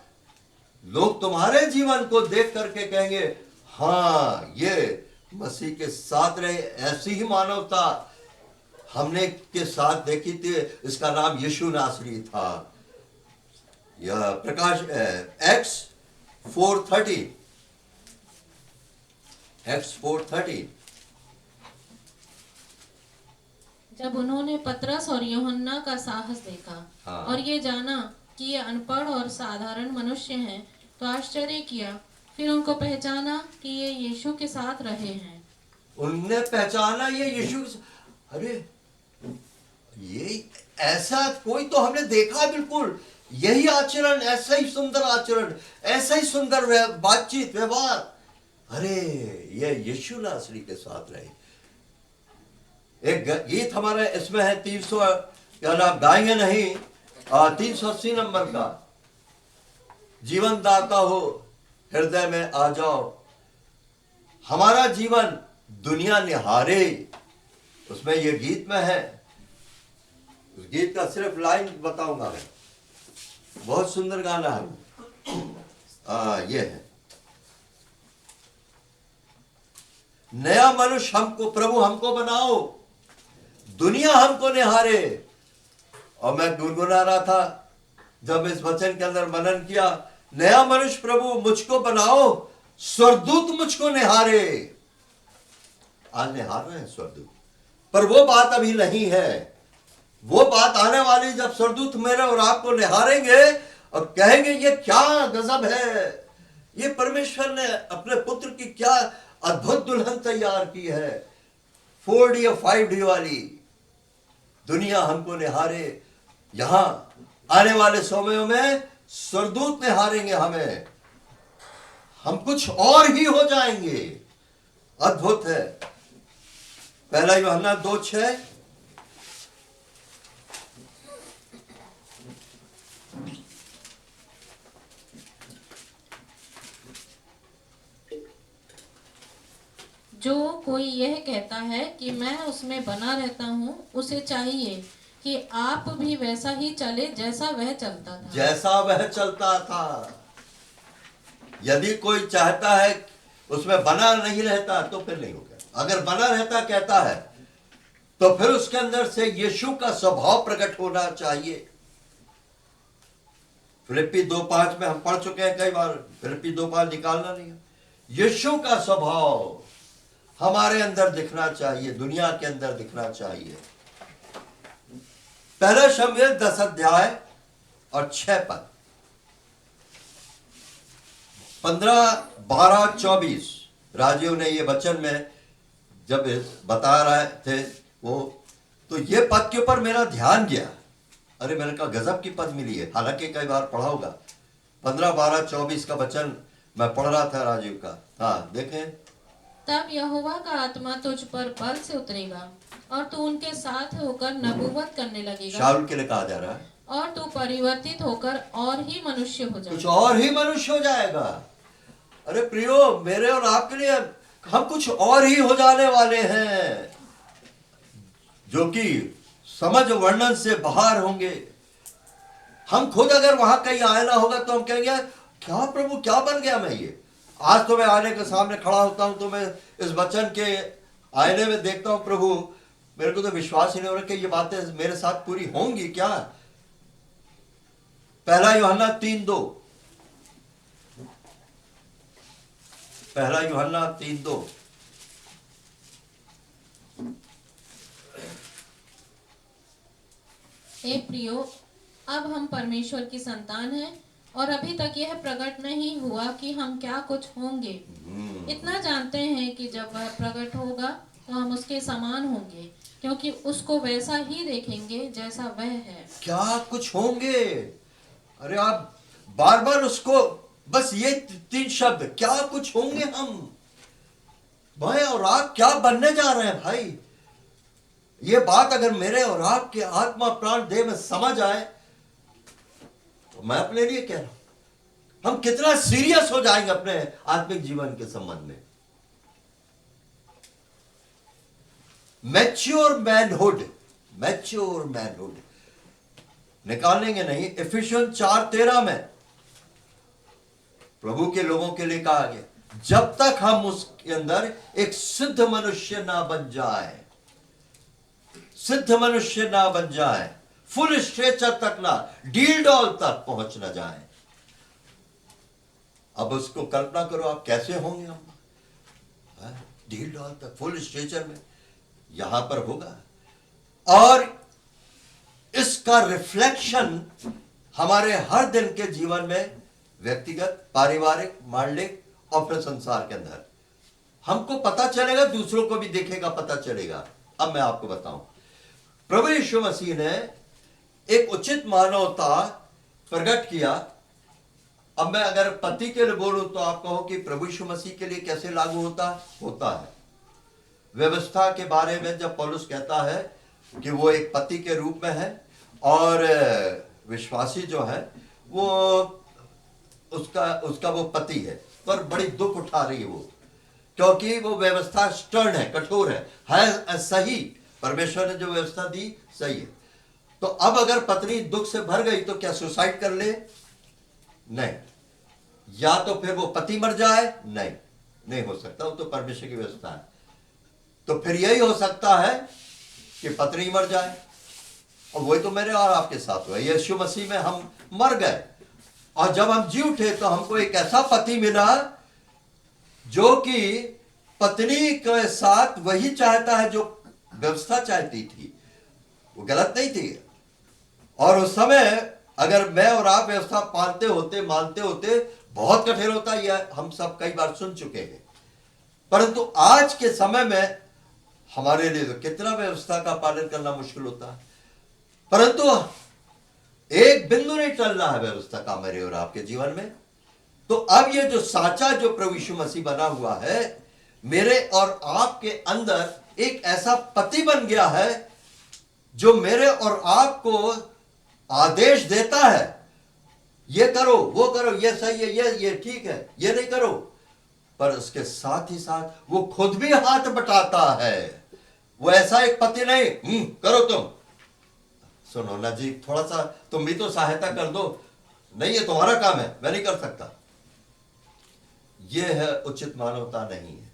[SPEAKER 1] लोग तुम्हारे जीवन को देख करके कहेंगे, हाँ, ये मसीह के साथ रहे, ऐसी ही मानवता हमने के साथ देखी थी। इसका नाम यीशु नासरी था। यह प्रकाश एक्स 4:30
[SPEAKER 2] जब उन्होंने पतरस और यूहन्ना का साहस देखा,
[SPEAKER 1] हाँ।
[SPEAKER 2] और ये जाना कि ये अनपढ़ और साधारण मनुष्य हैं, तो आश्चर्य किया। फिर उनको पहचाना कि ये यीशु के साथ रहे हैं।
[SPEAKER 1] उनने पहचाना ये यीशु। अरे, ये ऐसा कोई तो हमने देखा बिल्कुल यही आचरण, ऐसा ही सुंदर आचरण, ऐसा ही सुंदर बातचीत, व्यवहार। अरे, ये यीशु नासरी के साथ रहे। एक गीत हमारे इसमें है 300, क्या नाम गाएंगे नहीं, 380 नंबर का, जीवन दाता हो हृदय में आ जाओ, हमारा जीवन दुनिया निहारे। उसमें ये गीत में है। उस गीत का सिर्फ लाइन बताऊंगा मैं, बहुत सुंदर गाना है। ये है, नया मनुष्य हमको, प्रभु हमको बनाओ, दुनिया हमको निहारे। और मैं गुनगुना रहा था जब इस वचन के अंदर मनन किया, नया मनुष्य प्रभु मुझको बनाओ, स्वर्गदूत मुझको निहारे। आज निहार रहे हैं स्वर्गदूत, पर वो बात अभी नहीं है। वो बात आने वाली जब स्वर्गदूत मेरे और आपको निहारेंगे और कहेंगे, ये क्या गजब है, ये परमेश्वर ने अपने पुत्र की क्या अद्भुत दुल्हन तैयार की है, 4D और 5D वाली। दुनिया हमको निहारे, यहां आने वाले समयों में स्वर्गदूत निहारेंगे हमें, हम कुछ और ही हो जाएंगे। अद्भुत है। पहला यूहन्ना 2:6,
[SPEAKER 2] जो कोई यह कहता है कि मैं उसमें बना रहता हूँ, उसे चाहिए कि आप भी वैसा ही चले जैसा वह चलता था।
[SPEAKER 1] जैसा वह चलता था। यदि कोई चाहता है उसमें बना नहीं रहता तो फिर नहीं होगा। अगर बना रहता कहता है तो फिर उसके अंदर से यीशु का स्वभाव प्रकट होना चाहिए। फिलिप्पी 2:5 में हम पढ़ चुके हैं कई बार, फिलिप्पी 2:5 निकालना नहीं है। यीशु का स्वभाव हमारे अंदर दिखना चाहिए, दुनिया के अंदर दिखना चाहिए। पहला शमूएल 10 अध्याय और 6 पद, 15, 12, 24। राजीव ने ये वचन में जब बता रहे थे वो, तो ये पद के ऊपर मेरा ध्यान गया। अरे मैंने कहा गजब की पद मिली है, हालांकि कई बार पढ़ा होगा। 15, 12, 24 का वचन मैं पढ़ रहा था राजीव का। हाँ देखें।
[SPEAKER 2] तब यहोवा का आत्मा तुझ पर बल से उतरेगा और तू उनके साथ होकर नबूवत करने लगेगा,
[SPEAKER 1] शाऊल के लिए कहा जा रहा है,
[SPEAKER 2] और तू परिवर्तित होकर और ही मनुष्य हो
[SPEAKER 1] कुछ
[SPEAKER 2] जाएगा।
[SPEAKER 1] और ही मनुष्य हो जाएगा। अरे प्रियो, मेरे और आपके लिए हम कुछ और ही हो जाने वाले हैं, जो कि समझ वर्णन से बाहर होंगे। हम खुद अगर वहां कहीं आना होगा तो हम कहेंगे क्या प्रभु, क्या बन गया मैं ये। आज तो मैं आने के सामने खड़ा होता हूं तो मैं इस वचन के आईने में देखता हूं, प्रभु मेरे को तो विश्वास ही नहीं हो रहा कि ये बातें मेरे साथ पूरी होंगी क्या। पहला यूहन्ना 3:2, पहला यूहन्ना 3:2।
[SPEAKER 2] हे प्रियो, अब हम परमेश्वर की संतान हैं और अभी तक यह प्रकट नहीं हुआ कि हम क्या कुछ होंगे। इतना जानते हैं कि जब वह प्रकट होगा तो हम उसके समान होंगे, क्योंकि उसको वैसा ही देखेंगे जैसा वह है।
[SPEAKER 1] क्या कुछ होंगे। अरे आप बार बार उसको, बस ये 3 शब्द, क्या कुछ होंगे हम। भाई और आप क्या बनने जा रहे हैं भाई। ये बात अगर मेरे और आपके आत्मा प्राण देह में समझ आए तो मैं अपने लिए कह रहा हूं, हम कितना सीरियस हो जाएंगे अपने आत्मिक जीवन के संबंध में। मैच्योर मैनहुड, मैच्योर मैनहुड निकालेंगे नहीं। इफिसियन 4:13 में प्रभु के लोगों के लिए कहा गया, जब तक हम उसके अंदर एक सिद्ध मनुष्य ना बन जाए, सिद्ध मनुष्य ना बन जाए, फुल स्ट्रेचर तक ना, डील डॉल तक पहुंच ना जाए। अब उसको कल्पना करो आप कैसे होंगे हम, डील डॉल तक, फुल स्ट्रेचर में यहां पर होगा। और इसका रिफ्लेक्शन हमारे हर दिन के जीवन में, व्यक्तिगत, पारिवारिक, मांडलिक और फिर संसार के अंदर हमको पता चलेगा, दूसरों को भी देखेगा, पता चलेगा। अब मैं आपको बताऊं, प्रभु यीशु मसीह ने एक उचित मानवता प्रकट किया। अब मैं अगर पति के लिए बोलूं तो आप कहो कि प्रभु यीशु मसीह के लिए कैसे लागू होता है। व्यवस्था के बारे में जब पौलुस कहता है कि वो एक पति के रूप में है और विश्वासी जो है वो उसका वो पति है, पर बड़ी दुख उठा रही है वो, क्योंकि वो व्यवस्था स्टर्न है, कठोर है सही। परमेश्वर ने जो व्यवस्था दी सही है। तो अब अगर पत्नी दुख से भर गई तो क्या सुसाइड कर ले? नहीं। या तो फिर वो पति मर जाए? नहीं हो सकता, वो तो परमेश्वर की व्यवस्था है। तो फिर यही हो सकता है कि पत्नी मर जाए, और वही तो मेरे और आपके साथ हुआ। यीशु मसीह में हम मर गए और जब हम जी उठे तो हमको एक ऐसा पति मिला जो कि पत्नी के साथ वही चाहता है जो व्यवस्था चाहती थी। वो गलत नहीं थी। और उस समय अगर मैं और आप व्यवस्था पालते होते, मानते होते, बहुत कठिन होता। यह हम सब कई बार सुन चुके हैं। परंतु आज के समय में हमारे लिए तो कितना व्यवस्था का पालन करना मुश्किल होता है। परंतु एक बिंदु नहीं टल रहा है व्यवस्था का मेरे और आपके जीवन में। तो अब ये जो साचा जो प्रभु यीशु मसीह बना हुआ है, मेरे और आपके अंदर एक ऐसा पति बन गया है जो मेरे और आपको आदेश देता है, ये करो, वो करो, ये सही है, ये ठीक है, ये नहीं करो। पर उसके साथ ही साथ वो खुद भी हाथ बटाता है। वो ऐसा एक पति नहीं, करो तुम, सुनो नजीक थोड़ा सा तुम भी तो सहायता कर दो, नहीं ये तुम्हारा काम है, मैं नहीं कर सकता। ये है उचित मानवता नहीं है।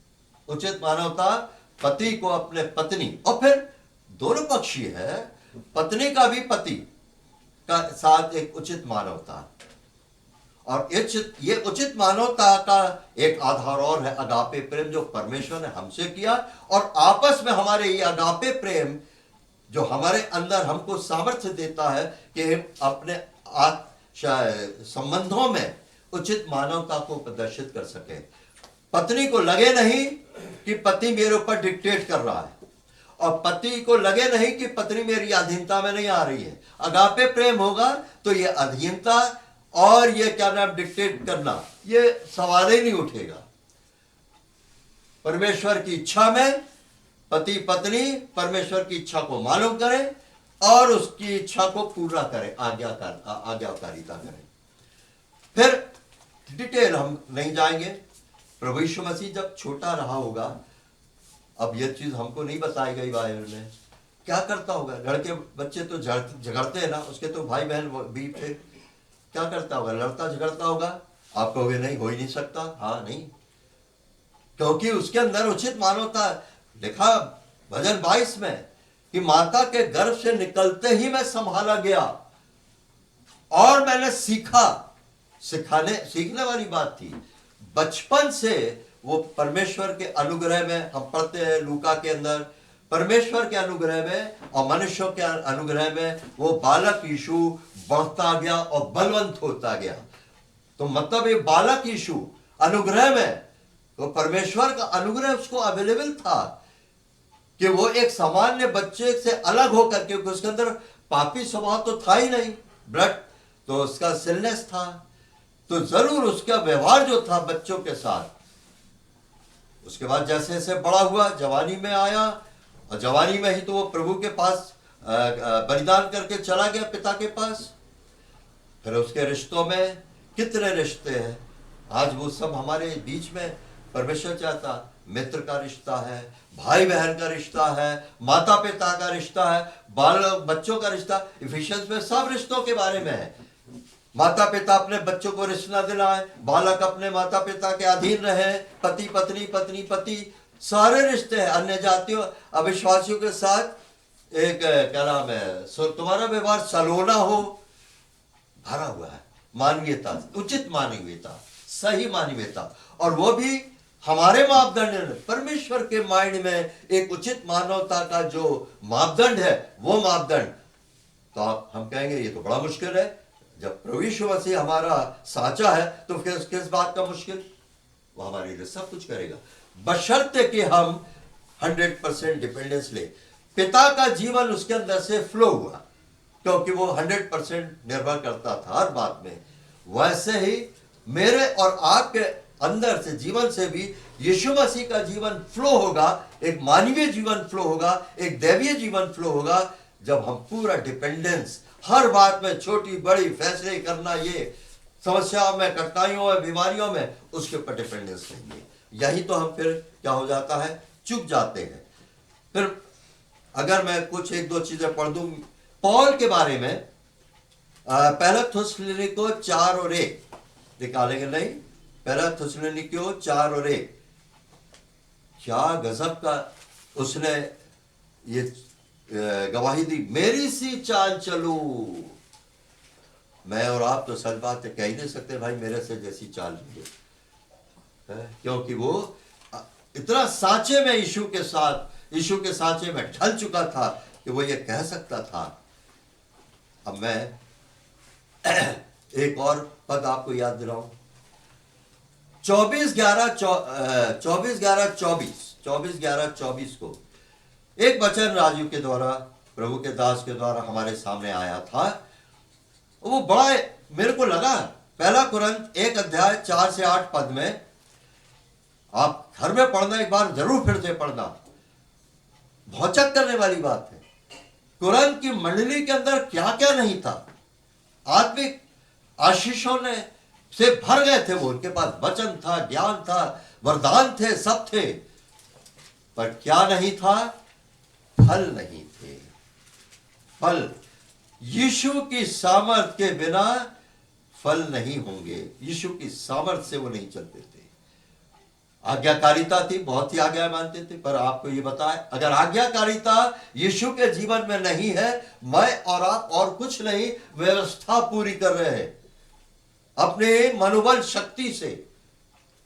[SPEAKER 1] उचित मानवता पति को अपने पत्नी, और फिर दोनों पक्षी है, पत्नी का भी पति का साथ एक उचित मानवता। और ये उचित मानवता का एक आधार और है अगापे प्रेम, जो परमेश्वर ने हमसे किया, और आपस में हमारे ये अगापे प्रेम जो हमारे अंदर हमको सामर्थ्य देता है कि हम अपने संबंधों में उचित मानवता को प्रदर्शित कर सके। पत्नी को लगे नहीं कि पति मेरे ऊपर डिक्टेट कर रहा है, और पति को लगे नहीं कि पत्नी मेरी अधीनता में नहीं आ रही है। अगापे प्रेम होगा तो ये अधीनता और ये क्या नाम डिक्टेट करना, ये सवाल ही नहीं उठेगा। परमेश्वर की इच्छा में पति पत्नी परमेश्वर की इच्छा को मालूम करें और उसकी इच्छा को पूरा करें, आज्ञाकारिता करें। फिर डिटेल हम नहीं जाएंगे। प्रभु यीशु मसीह जब छोटा रहा होगा, अब यह चीज हमको नहीं बताई गई बाइबल में, क्या करता होगा? लड़के बच्चे तो झगड़ते हैं ना, उसके तो भाई बहन भी थे, क्या करता होगा? लड़ता झगड़ता होगा? आप कहोगे नहीं, हो ही नहीं सकता। हाँ नहीं, क्योंकि उसके अंदर उचित मानवता लिखा भजन 22 में कि माता के गर्भ से निकलते ही मैं संभाला गया और मैंने सीखा। सीखने वाली बात थी। बचपन से वो परमेश्वर के अनुग्रह में, हम पढ़ते हैं लूका के अंदर, परमेश्वर के अनुग्रह में और मनुष्यों के अनुग्रह में वो बालक यीशु बढ़ता गया और बलवंत होता गया। तो मतलब ये बालक यीशु अनुग्रह में, तो परमेश्वर का अनुग्रह उसको अवेलेबल था कि वो एक सामान्य बच्चे से अलग होकर के, उसके अंदर पापी स्वभाव तो था ही नहीं, ब्लड तो उसका सिलनेस था, तो जरूर उसका व्यवहार जो था बच्चों के साथ। उसके बाद जैसे जैसे बड़ा हुआ, जवानी में आया, और जवानी में ही तो वो प्रभु के पास बलिदान करके चला गया पिता के पास। फिर उसके रिश्तों में कितने रिश्ते हैं, आज वो सब हमारे बीच में परमेश्वर चाहता। मित्र का रिश्ता है, भाई बहन का रिश्ता है, माता पिता का रिश्ता है, बाल बच्चों का रिश्ता। इफिशियंस में सब रिश्तों के बारे में है। माता पिता अपने बच्चों को रिश्ता दिलाए, बालक अपने माता पिता के अधीन रहे, पति पत्नी पत्नी पति, सारे रिश्ते हैं। अन्य जातियों अविश्वासियों के साथ एक क्या नाम है, तुम्हारा व्यवहार सलोना हो, भरा हुआ है मानवीयता, उचित मानवीयता, सही मानवीयता। और वो भी हमारे मापदंड, परमेश्वर के माइंड में एक उचित मानवता का जो मापदंड है, वो मापदंड तो हम कहेंगे ये तो बड़ा मुश्किल है। जब प्रभु यीशु मसीह हमारा साचा है तो किस बात का मुश्किल? वो हमारे लिए सब कुछ करेगा, बशर्ते कि हम 100% डिपेंडेंस ले। पिता का जीवन उसके अंदर से फ्लो हुआ क्योंकि वो 100% निर्भर करता था हर बात में। वैसे ही मेरे और आपके अंदर से जीवन से भी यीशु मसीह का जीवन फ्लो होगा, एक मानवीय जीवन फ्लो होगा, एक दैवीय जीवन फ्लो होगा, जब हम पूरा डिपेंडेंस हर बात में, छोटी बड़ी फैसले करना, ये समस्याओं में, कठिनाइयों में, बीमारियों में, उसके ऊपर डिपेंडेंस नहीं है। यही तो हम फिर क्या हो जाता है, चुक जाते हैं। फिर अगर मैं कुछ एक दो चीजें पढ़ दूं पौल के बारे में, पहला थिस्सलुनीकियों 4 और 1 निकालेंगे नहीं, पहला थिस्सलुनीकियों 4 और 1, क्या गजब का उसने ये गवाही दी, मेरी सी चाल चलो। मैं और आप तो सच बात कह ही नहीं सकते भाई मेरे से जैसी चाल लीजिए, क्योंकि वो इतना सांचे में यीशु के सांचे में ढल चुका था कि वो ये कह सकता था। अब मैं एक और पद आपको याद दिलाऊं, 24/11/24 को एक वचन राजू के द्वारा, प्रभु के दास के द्वारा हमारे सामने आया था। वो बड़ा मेरे को लगा, पहला कुरिन्थ 1 अध्याय 4 से 8 पद में, आप घर में पढ़ना, एक बार जरूर फिर से पढ़ना, भौचक करने वाली बात है। कुरिन्थ की मंडली के अंदर क्या क्या नहीं था, आत्मिक आशीषों ने से भर गए थे वो, उनके पास वचन था, ज्ञान था, वरदान थे, सब थे, पर क्या नहीं था, फल नहीं थे। फल यीशु की सामर्थ के बिना फल नहीं होंगे। यीशु की सामर्थ से वो नहीं चलते थे। आज्ञाकारिता थी, बहुत ही आज्ञा मानते थे, पर आपको ये बताए, अगर आज्ञाकारिता यीशु के जीवन में नहीं है, मैं और आप और कुछ नहीं व्यवस्था पूरी कर रहे हैं अपने मनोबल शक्ति से,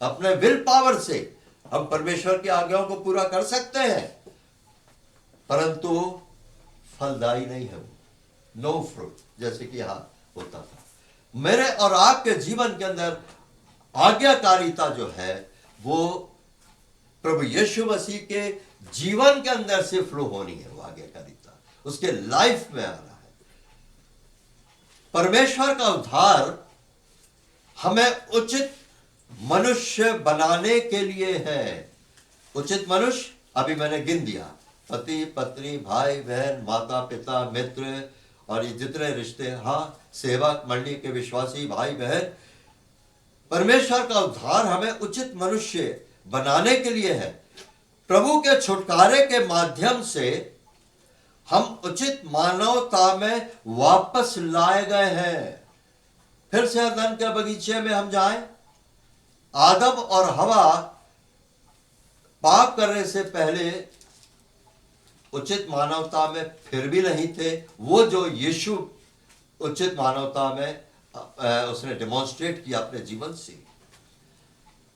[SPEAKER 1] अपने विल पावर से हम परमेश्वर की आज्ञाओं को पूरा कर सकते हैं, परंतु फलदायी नहीं है वो, नो फ्रूट, जैसे कि यहां होता था। मेरे और आपके जीवन के अंदर आज्ञाकारिता जो है वो प्रभु यीशु मसीह के जीवन के अंदर से फ्लो होनी है। वो आज्ञाकारिता उसके लाइफ में आना है। परमेश्वर का उद्धार हमें उचित मनुष्य बनाने के लिए है। उचित मनुष्य अभी मैंने गिन दिया, पति पत्नी, भाई बहन, माता पिता, मित्र और ये जितने रिश्ते, हाँ, सेवक मंडली के विश्वासी भाई बहन। परमेश्वर का उद्धार हमें उचित मनुष्य बनाने के लिए है। प्रभु के छुटकारे के माध्यम से हम उचित मानवता में वापस लाए गए हैं। फिर से अदन के बगीचे में हम जाएं, आदम और हवा पाप करने से पहले उचित मानवता में फिर भी नहीं थे। वो जो यीशु उचित मानवता में उसने डेमोन्स्ट्रेट किया अपने जीवन से,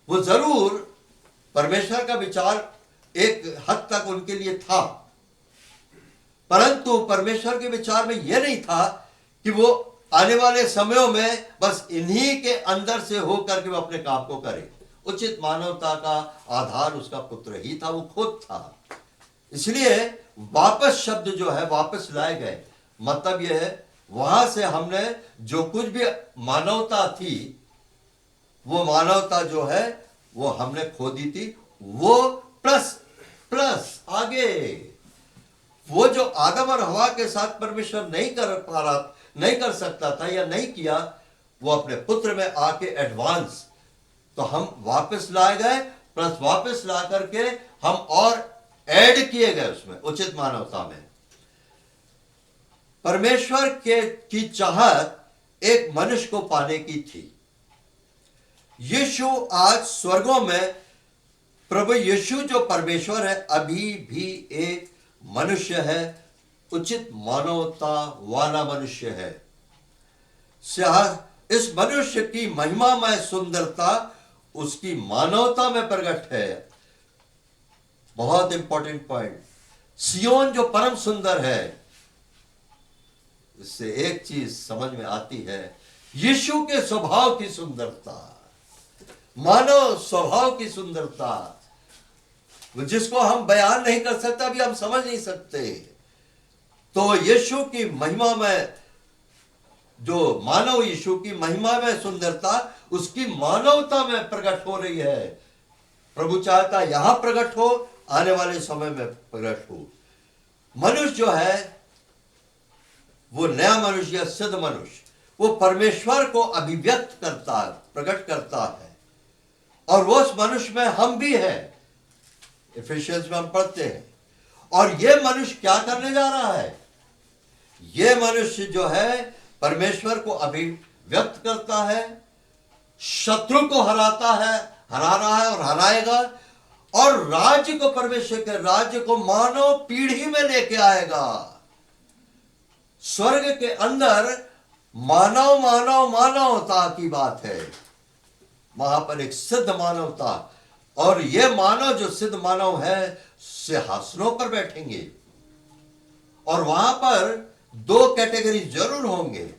[SPEAKER 1] वो जरूर परमेश्वर का विचार एक हद तक उनके लिए था, परंतु परमेश्वर के विचार में यह नहीं था कि वो आने वाले समयों में बस इन्हीं के अंदर से होकर के वो अपने काम को करे। उचित मानवता का आधार उसका पुत्र ही था, वो खुद था। इसलिए वापस शब्द जो है वापस लाए गए, मतलब यह है वहां से हमने जो कुछ भी मानवता थी, वो मानवता जो है वो हमने खो दी थी। वो प्लस प्लस आगे वो जो आदम और हवा के साथ परमेश्वर नहीं कर सकता था या नहीं किया, वो अपने पुत्र में आके एडवांस, तो हम वापस लाए गए, प्लस वापस ला करके हम और ऐड किए गए उसमें, उचित मानवता में। परमेश्वर की चाहत एक मनुष्य को पाने की थी। यीशु आज स्वर्गों में, प्रभु यीशु जो परमेश्वर है, अभी भी एक मनुष्य है, उचित मानवता वाला मनुष्य है। इस मनुष्य की महिमामय सुंदरता उसकी मानवता में प्रकट है। बहुत इंपॉर्टेंट पॉइंट, सियोन जो परम सुंदर है, इससे एक चीज समझ में आती है, यीशु के स्वभाव की सुंदरता, मानव स्वभाव की सुंदरता, जिसको हम बयान नहीं कर सकते, अभी हम समझ नहीं सकते। तो यीशु की महिमा में, जो मानव यीशु की महिमा में सुंदरता उसकी मानवता में प्रकट हो रही है। प्रभु चाहता यहां प्रकट हो, आने वाले समय में प्रकट हो। मनुष्य जो है वो नया मनुष्य या सिद्ध मनुष्य, वो परमेश्वर को अभिव्यक्त करता है, प्रकट करता है, और वो उस मनुष्य में हम भी हैं। इफिशियंस में हम पढ़ते हैं। और ये मनुष्य क्या करने जा रहा है? ये मनुष्य जो है परमेश्वर को अभिव्यक्त करता है, शत्रु को हराता है, हरा रहा है और हराएगा, और राज्य को, परमेश्वर के राज्य को मानव पीढ़ी में लेके आएगा। स्वर्ग के अंदर मानवता की बात है, वहां पर एक सिद्ध मानवता, और यह मानव जो सिद्ध मानव है सिंहासनों पर बैठेंगे, और वहां पर दो कैटेगरी जरूर होंगे,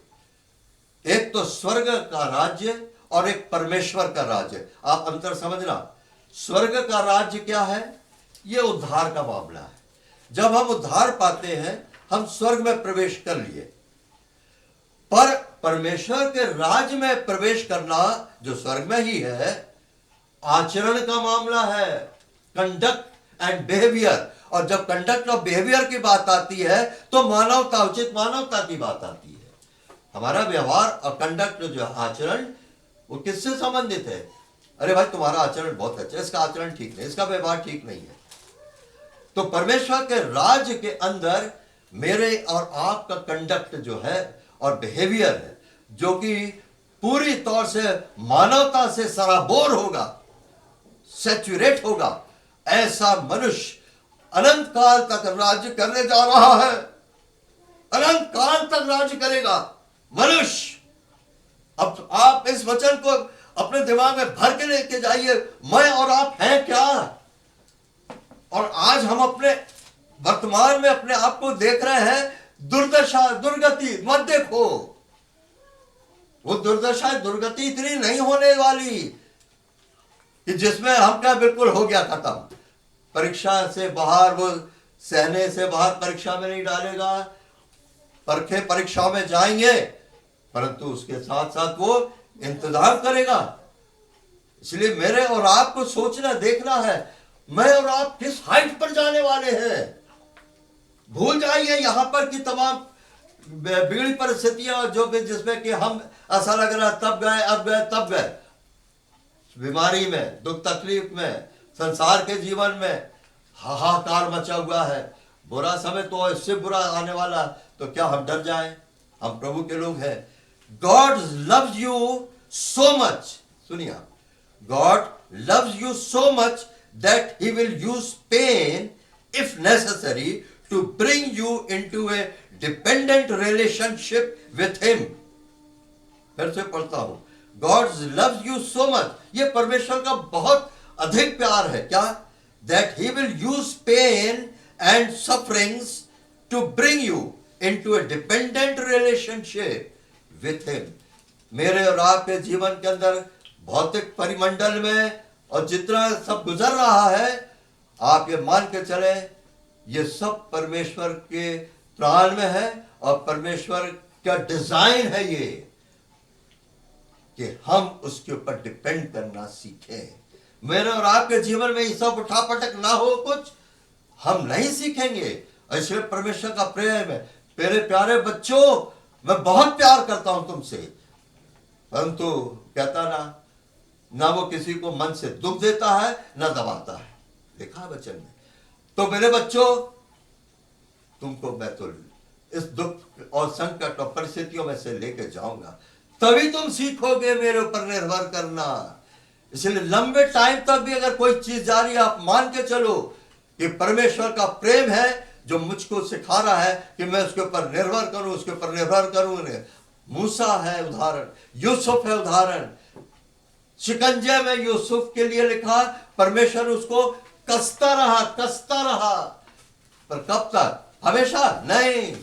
[SPEAKER 1] एक तो स्वर्ग का राज्य और एक परमेश्वर का राज्य। आप अंतर समझना, स्वर्ग का राज्य क्या है? यह उद्धार का मामला है। जब हम उद्धार पाते हैं, हम स्वर्ग में प्रवेश कर लिए, पर परमेश्वर के राज्य में प्रवेश करना जो स्वर्ग में ही है, आचरण का मामला है, कंडक्ट एंड बिहेवियर। और जब कंडक्ट और बिहेवियर की बात आती है तो मानवता, उचित मानवता की बात आती है। हमारा व्यवहार और कंडक्ट जो आचरण, वो किससे संबंधित है? अरे भाई तुम्हारा आचरण बहुत अच्छा है, इसका आचरण ठीक नहीं, इसका व्यवहार ठीक नहीं है। तो परमेश्वर के राज्य के अंदर मेरे और आपका कंडक्ट जो है और बिहेवियर है, जो कि पूरी तौर से मानवता से सराबोर होगा, सैचुरेट होगा, ऐसा मनुष्य अनंत काल तक राज्य करने जा रहा है। अनंत काल तक राज्य करेगा मनुष्य। अब आप इस वचन को अपने दिमाग में भर के लेके जाइए, मैं और आप हैं क्या। और आज हम अपने वर्तमान में अपने आप को देख रहे हैं दुर्दशा, दुर्गति मत देखो। वो दुर्दशा, दुर्गति इतनी नहीं होने वाली कि जिसमें हम क्या बिल्कुल हो गया खत्म, परीक्षा से बाहर, वो सहने से बाहर परीक्षा में नहीं डालेगा। परखे परीक्षा में जाएंगे, परंतु उसके साथ साथ वो इंतजाम करेगा। इसलिए मेरे और आपको सोचना, देखना है, मैं और आप किस हाइट पर जाने वाले हैं। भूल जाइए यहां पर की तमाम बिगड़ी परिस्थितियां जो कि जिसमें कि हम ऐसा लग रहा है तब गए, अब गए, तब गए। बीमारी में, दुख तकलीफ में, संसार के जीवन में हाहाकार मचा हुआ है। बुरा समय तो इससे बुरा आने वाला, तो क्या हम डर जाएं? हम प्रभु के लोग हैं। God loves you so much, सुनिए, God loves you so much that he will use pain if necessary to bring you into a dependent relationship with him. फिर से पढ़ता हूं, God loves you so much, ये परमेश्वर का बहुत अधिक प्यार है। क्या? That he will use pain and sufferings to bring you into a dependent relationship with him. मेरे और आपके जीवन के अंदर भौतिक परिमंडल में और जितना सब गुजर रहा है, आप ये मान के चले ये सब परमेश्वर के प्राण में है और परमेश्वर का डिजाइन है ये कि हम उसके ऊपर डिपेंड करना सीखें। मेरे और आपके जीवन में ये सब उठापटक ना हो, कुछ हम नहीं सीखेंगे। इसलिए परमेश्वर का प्रेम है, मेरे प्यारे बच्चों, मैं बहुत प्यार करता हूं तुमसे, परंतु कहता ना वो किसी को मन से दुख देता है ना दबाता है, देखा वचन में। तो मेरे बच्चों, तुमको मैं तो इस दुख और संकट और परिस्थितियों में से लेके जाऊंगा, तभी तुम सीखोगे मेरे ऊपर निर्भर करना। इसलिए लंबे टाइम तक भी अगर कोई चीज जा रही है, आप मान के चलो कि परमेश्वर का प्रेम है जो मुझको सिखा रहा है कि मैं उसके ऊपर निर्भर करूं, उसके ऊपर निर्भर करूं। मूसा है उदाहरण, यूसुफ है उदाहरण। शिकंजे में यूसुफ के लिए लिखा, परमेश्वर उसको कसता रहा, पर कब तक? हमेशा नहीं।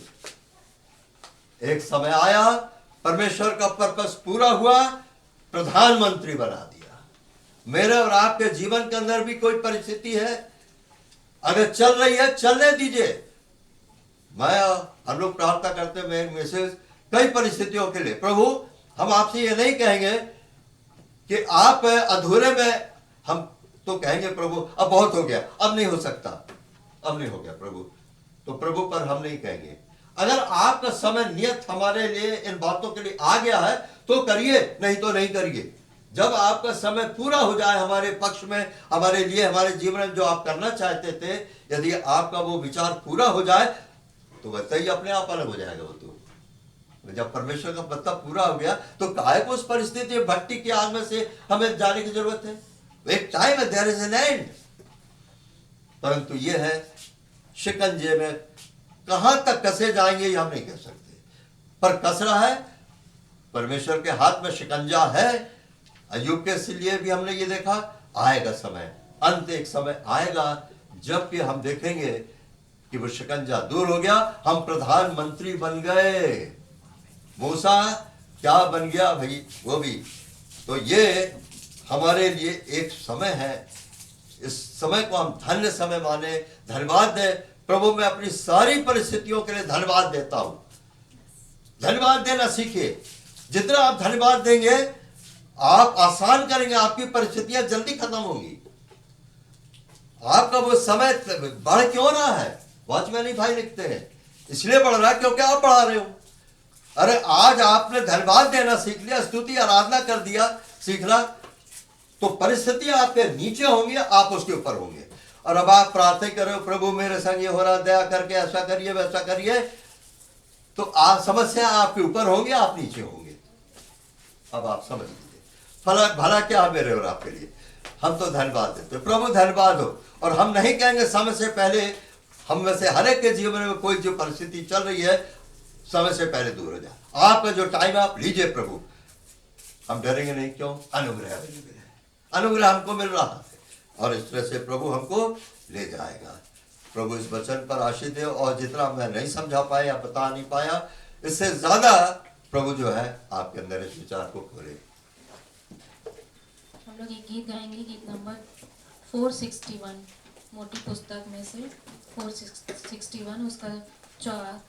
[SPEAKER 1] एक समय आया, परमेश्वर का पर्पस पूरा हुआ, प्रधानमंत्री बना दिया। मेरे और आपके जीवन के अंदर भी कोई परिस्थिति है, अगर चल रही है, चलने दीजिए। हम लोग प्रार्थना करते हैं, मेरे मिसेज कई परिस्थितियों के लिए, प्रभु हम आपसे ये नहीं कहेंगे कि आप अधूरे में, हम तो कहेंगे प्रभु अब बहुत हो गया, अब नहीं हो सकता, अब नहीं हो गया प्रभु, तो प्रभु पर हम नहीं कहेंगे। अगर आपका समय नियत हमारे लिए इन बातों के लिए आ गया है तो करिए, नहीं तो नहीं करिए। जब आपका समय पूरा हो जाए हमारे पक्ष में, हमारे लिए, हमारे जीवन में जो आप करना चाहते थे, यदि आपका वो विचार पूरा हो जाए तो वैसे ही अपने आप अलग हो जाएगा वो। तो जब परमेश्वर का पत्ता पूरा हो गया तो काहे को उस परिस्थिति भट्टी की आग में से हमें जाने की जरूरत है? एक टाइम है, देयर इज एन एंड। परंतु ये है, शिकंजे में कहां तक कसे जाएंगे ये हम नहीं कह सकते, पर कस रहा है, परमेश्वर के हाथ में शिकंजा है। अय्यूब के लिए भी हमने ये देखा, आएगा समय, अंत एक समय आएगा जबकि हम देखेंगे कि वो शिकंजा दूर हो गया, हम प्रधानमंत्री बन गए। मूसा क्या बन गया भाई, वो भी। तो ये हमारे लिए एक समय है, इस समय को हम धन्य समय माने, धन्यवाद दें। प्रभु मैं अपनी सारी परिस्थितियों के लिए धन्यवाद देता हूं। धन्यवाद देना सीखिए। जितना आप धन्यवाद देंगे, आप आसान करेंगे, आपकी परिस्थितियां जल्दी खत्म होंगी। आपका वो समय बढ़ क्यों रहा है? वॉचमैन भाई लिखते हैं, इसलिए बढ़ रहा है क्योंकि आप बढ़ा रहे हो। अरे आज आपने धन्यवाद देना सीख लिया, स्तुति आराधना कर दिया, सीखना, तो परिस्थितियां आपके नीचे होंगी, आप उसके ऊपर होंगे। और अब आप प्रार्थना करो, प्रभु मेरे संग ये हो रहा, दया करके ऐसा करिए वैसा करिए, तो आप समस्या आपके ऊपर होंगे, आप नीचे होंगे। अब आप समझ लीजिए भला भला क्या है मेरे और आपके लिए। हम तो धन्यवाद देते, प्रभु धन्यवाद हो। और हम नहीं कहेंगे समय से पहले, हम में से हर एक के जीवन में कोई जो परिस्थिति चल रही है, समय से पहले दूर हो जाए। आपका जो टाइम आप लीजिए प्रभु, हम डरेंगे नहीं। क्यों? अनुग्रह अनुग्रह हमको मिल रहा है, और इस तरह से प्रभु हमको ले जाएगा। प्रभु इस वचन पर आशीष दे, और जितना मैं नहीं समझा पाया या बता नहीं पाया, इससे ज्यादा प्रभु जो है आपके अंदर इस विचार को खोले।
[SPEAKER 2] हम लोग एक गीत गाएंगे, गीत नंबर 461, मोटी पुस्तक में से 461, उसका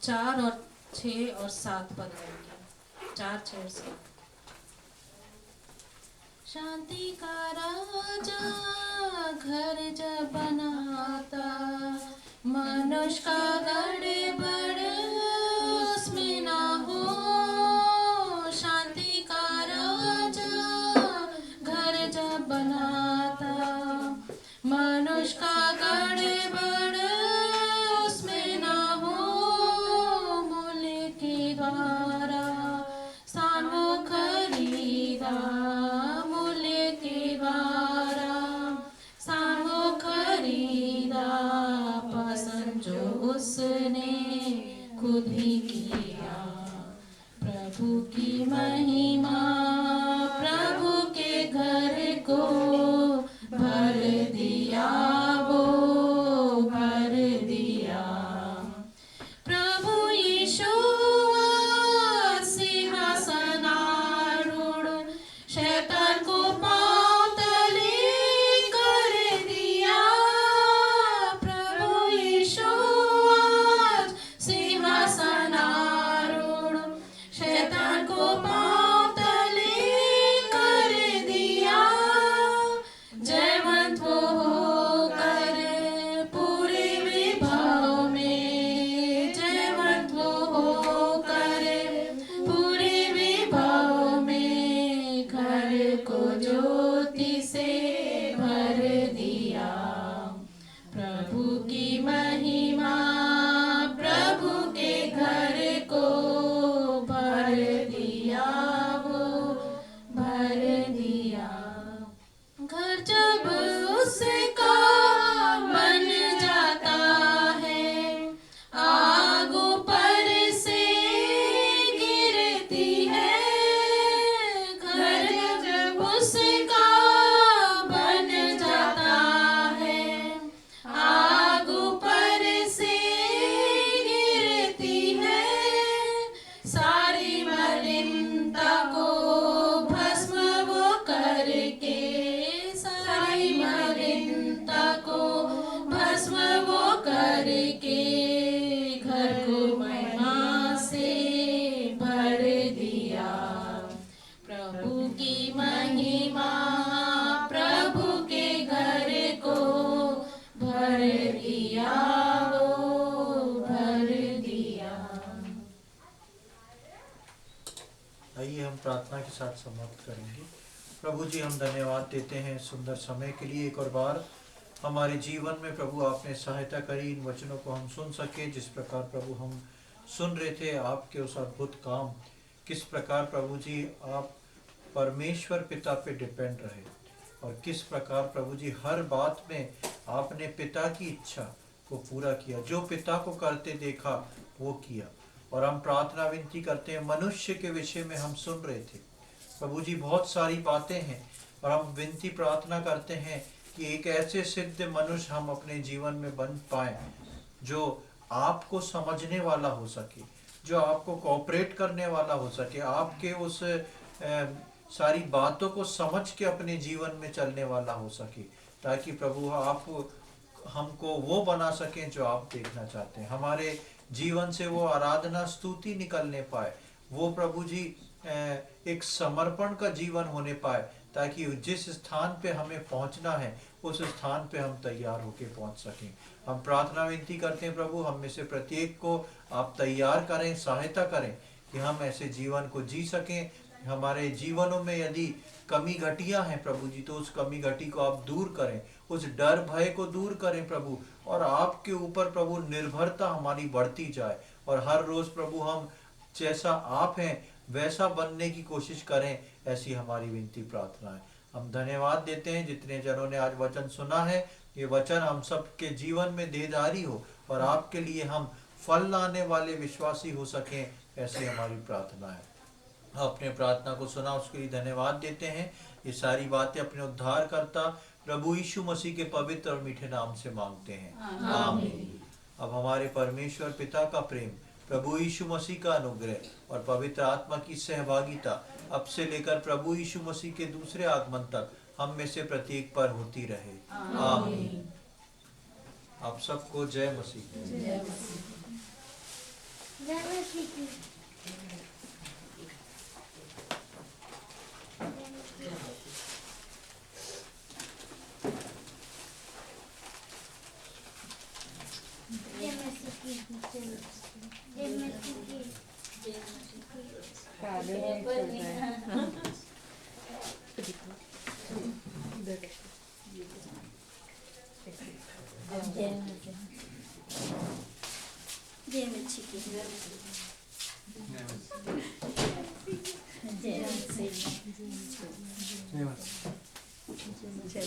[SPEAKER 2] 4 और 6 और 7 पद गाएंगे। 4, 6 और 7। शांति का राजा घर जब बनाता, मनुष्य का गड़बड़ उसमें ना हो। शांति का राजा घर जब बनाता, मनुष्य का गड़बड़ उसमें ना हो। मूल्य के द्वारा स्थान वो खरीदा, उसने खुद ही किया। प्रभु की महिमा प्रभु के घर को भर दिया, वो भर दिया। प्रभु यीशु सिंहासन आरूढ़, शैतान को पांव तले कर दिया। प्रभु यीशु सिंहासन आरूढ़, शैतान को पांव तले कर दिया। जयवंत वो होकर पूरे विभाव में, जयवंत वो होकर पूरे विभाव में, घर को ज्योति से भर दिया। प्रभु की महिमा प्रभु के घर को भर दिया, वो भर दिया। घर जब उसका बन जाता है, आग ऊपर से गिरती है। घर जब उसका बन जाता है, आग ऊपर से गिरती है। सारी मलिनता को भस्म वो करके, सारी मलिनता को भस्म वो करके, घर को महिमा से भर दिया। प्रभु की महिमा प्रभु के घर को भर दिया, वो भर दिया।
[SPEAKER 3] आइए हम प्रार्थना के साथ समाप्त करेंगे। प्रभु जी, हम धन्यवाद देते हैं सुंदर समय के लिए। एक और बार हमारे जीवन में प्रभु आपने सहायता करी, इन वचनों को हम सुन सके। जिस प्रकार प्रभु हम सुन रहे थे आपके उस अद्भुत काम, किस प्रकार प्रभु जी आप परमेश्वर पिता पे डिपेंड रहे, और किस प्रकार प्रभु जी हर बात में आपने पिता की इच्छा को पूरा किया। जो पिता को करते देखा वो किया। और हम प्रार्थना विनती करते हैं, मनुष्य के विषय में हम सुन रहे थे प्रभु जी, बहुत सारी बातें हैं, और हम विनती प्रार्थना करते हैं कि एक ऐसे सिद्ध मनुष्य हम अपने जीवन में बन पाए जो आपको समझने वाला हो सके, जो आपको कोऑपरेट करने वाला हो सके, आपके उस सारी बातों को समझ के अपने जीवन में चलने वाला हो सके, ताकि प्रभु आप हमको वो बना सकें जो आप देखना चाहते हैं। हमारे जीवन से वो आराधना स्तुति निकलने पाए, वो प्रभु जी एक समर्पण का जीवन होने पाए, ताकि जिस स्थान पे हमें पहुंचना है उस स्थान पे हम तैयार होके पहुंच सकें। हम प्रार्थना विनती करते हैं प्रभु, हम में से प्रत्येक को आप तैयार करें, सहायता करें कि हम ऐसे जीवन को जी सकें। हमारे जीवनों में यदि कमी घटियां हैं प्रभु जी, तो उस कमी घटी को आप दूर करें, उस डर भय को दूर करें प्रभु, और आपके ऊपर प्रभु निर्भरता हमारी बढ़ती जाए, और हर रोज प्रभु हम जैसा आप हैं वैसा बनने की कोशिश करें, ऐसी हमारी विनती प्रार्थना है। हम धन्यवाद देते हैं जितने जनों ने आज वचन सुना है, ये वचन हम सबके जीवन में देहधारी हो और आपके लिए हम फल लाने वाले विश्वासी हो सकें, ऐसी हमारी प्रार्थना है। अपने प्रार्थना को सुना उसके लिए धन्यवाद देते हैं। ये सारी बातें अपने उद्धार करता प्रभु यीशु मसीह के पवित्र और मीठे नाम से मांगते हैं, आमीन। अब हमारे परमेश्वर पिता का प्रेम, प्रभु यीशु मसीह का अनुग्रह और पवित्र आत्मा की सहभागिता अब से लेकर प्रभु यीशु मसीह के दूसरे आगमन तक हम में से प्रत्येक पर होती रहे, आमीन। आप सबको जय मसीह।
[SPEAKER 4] जय मसीह की।
[SPEAKER 5] जय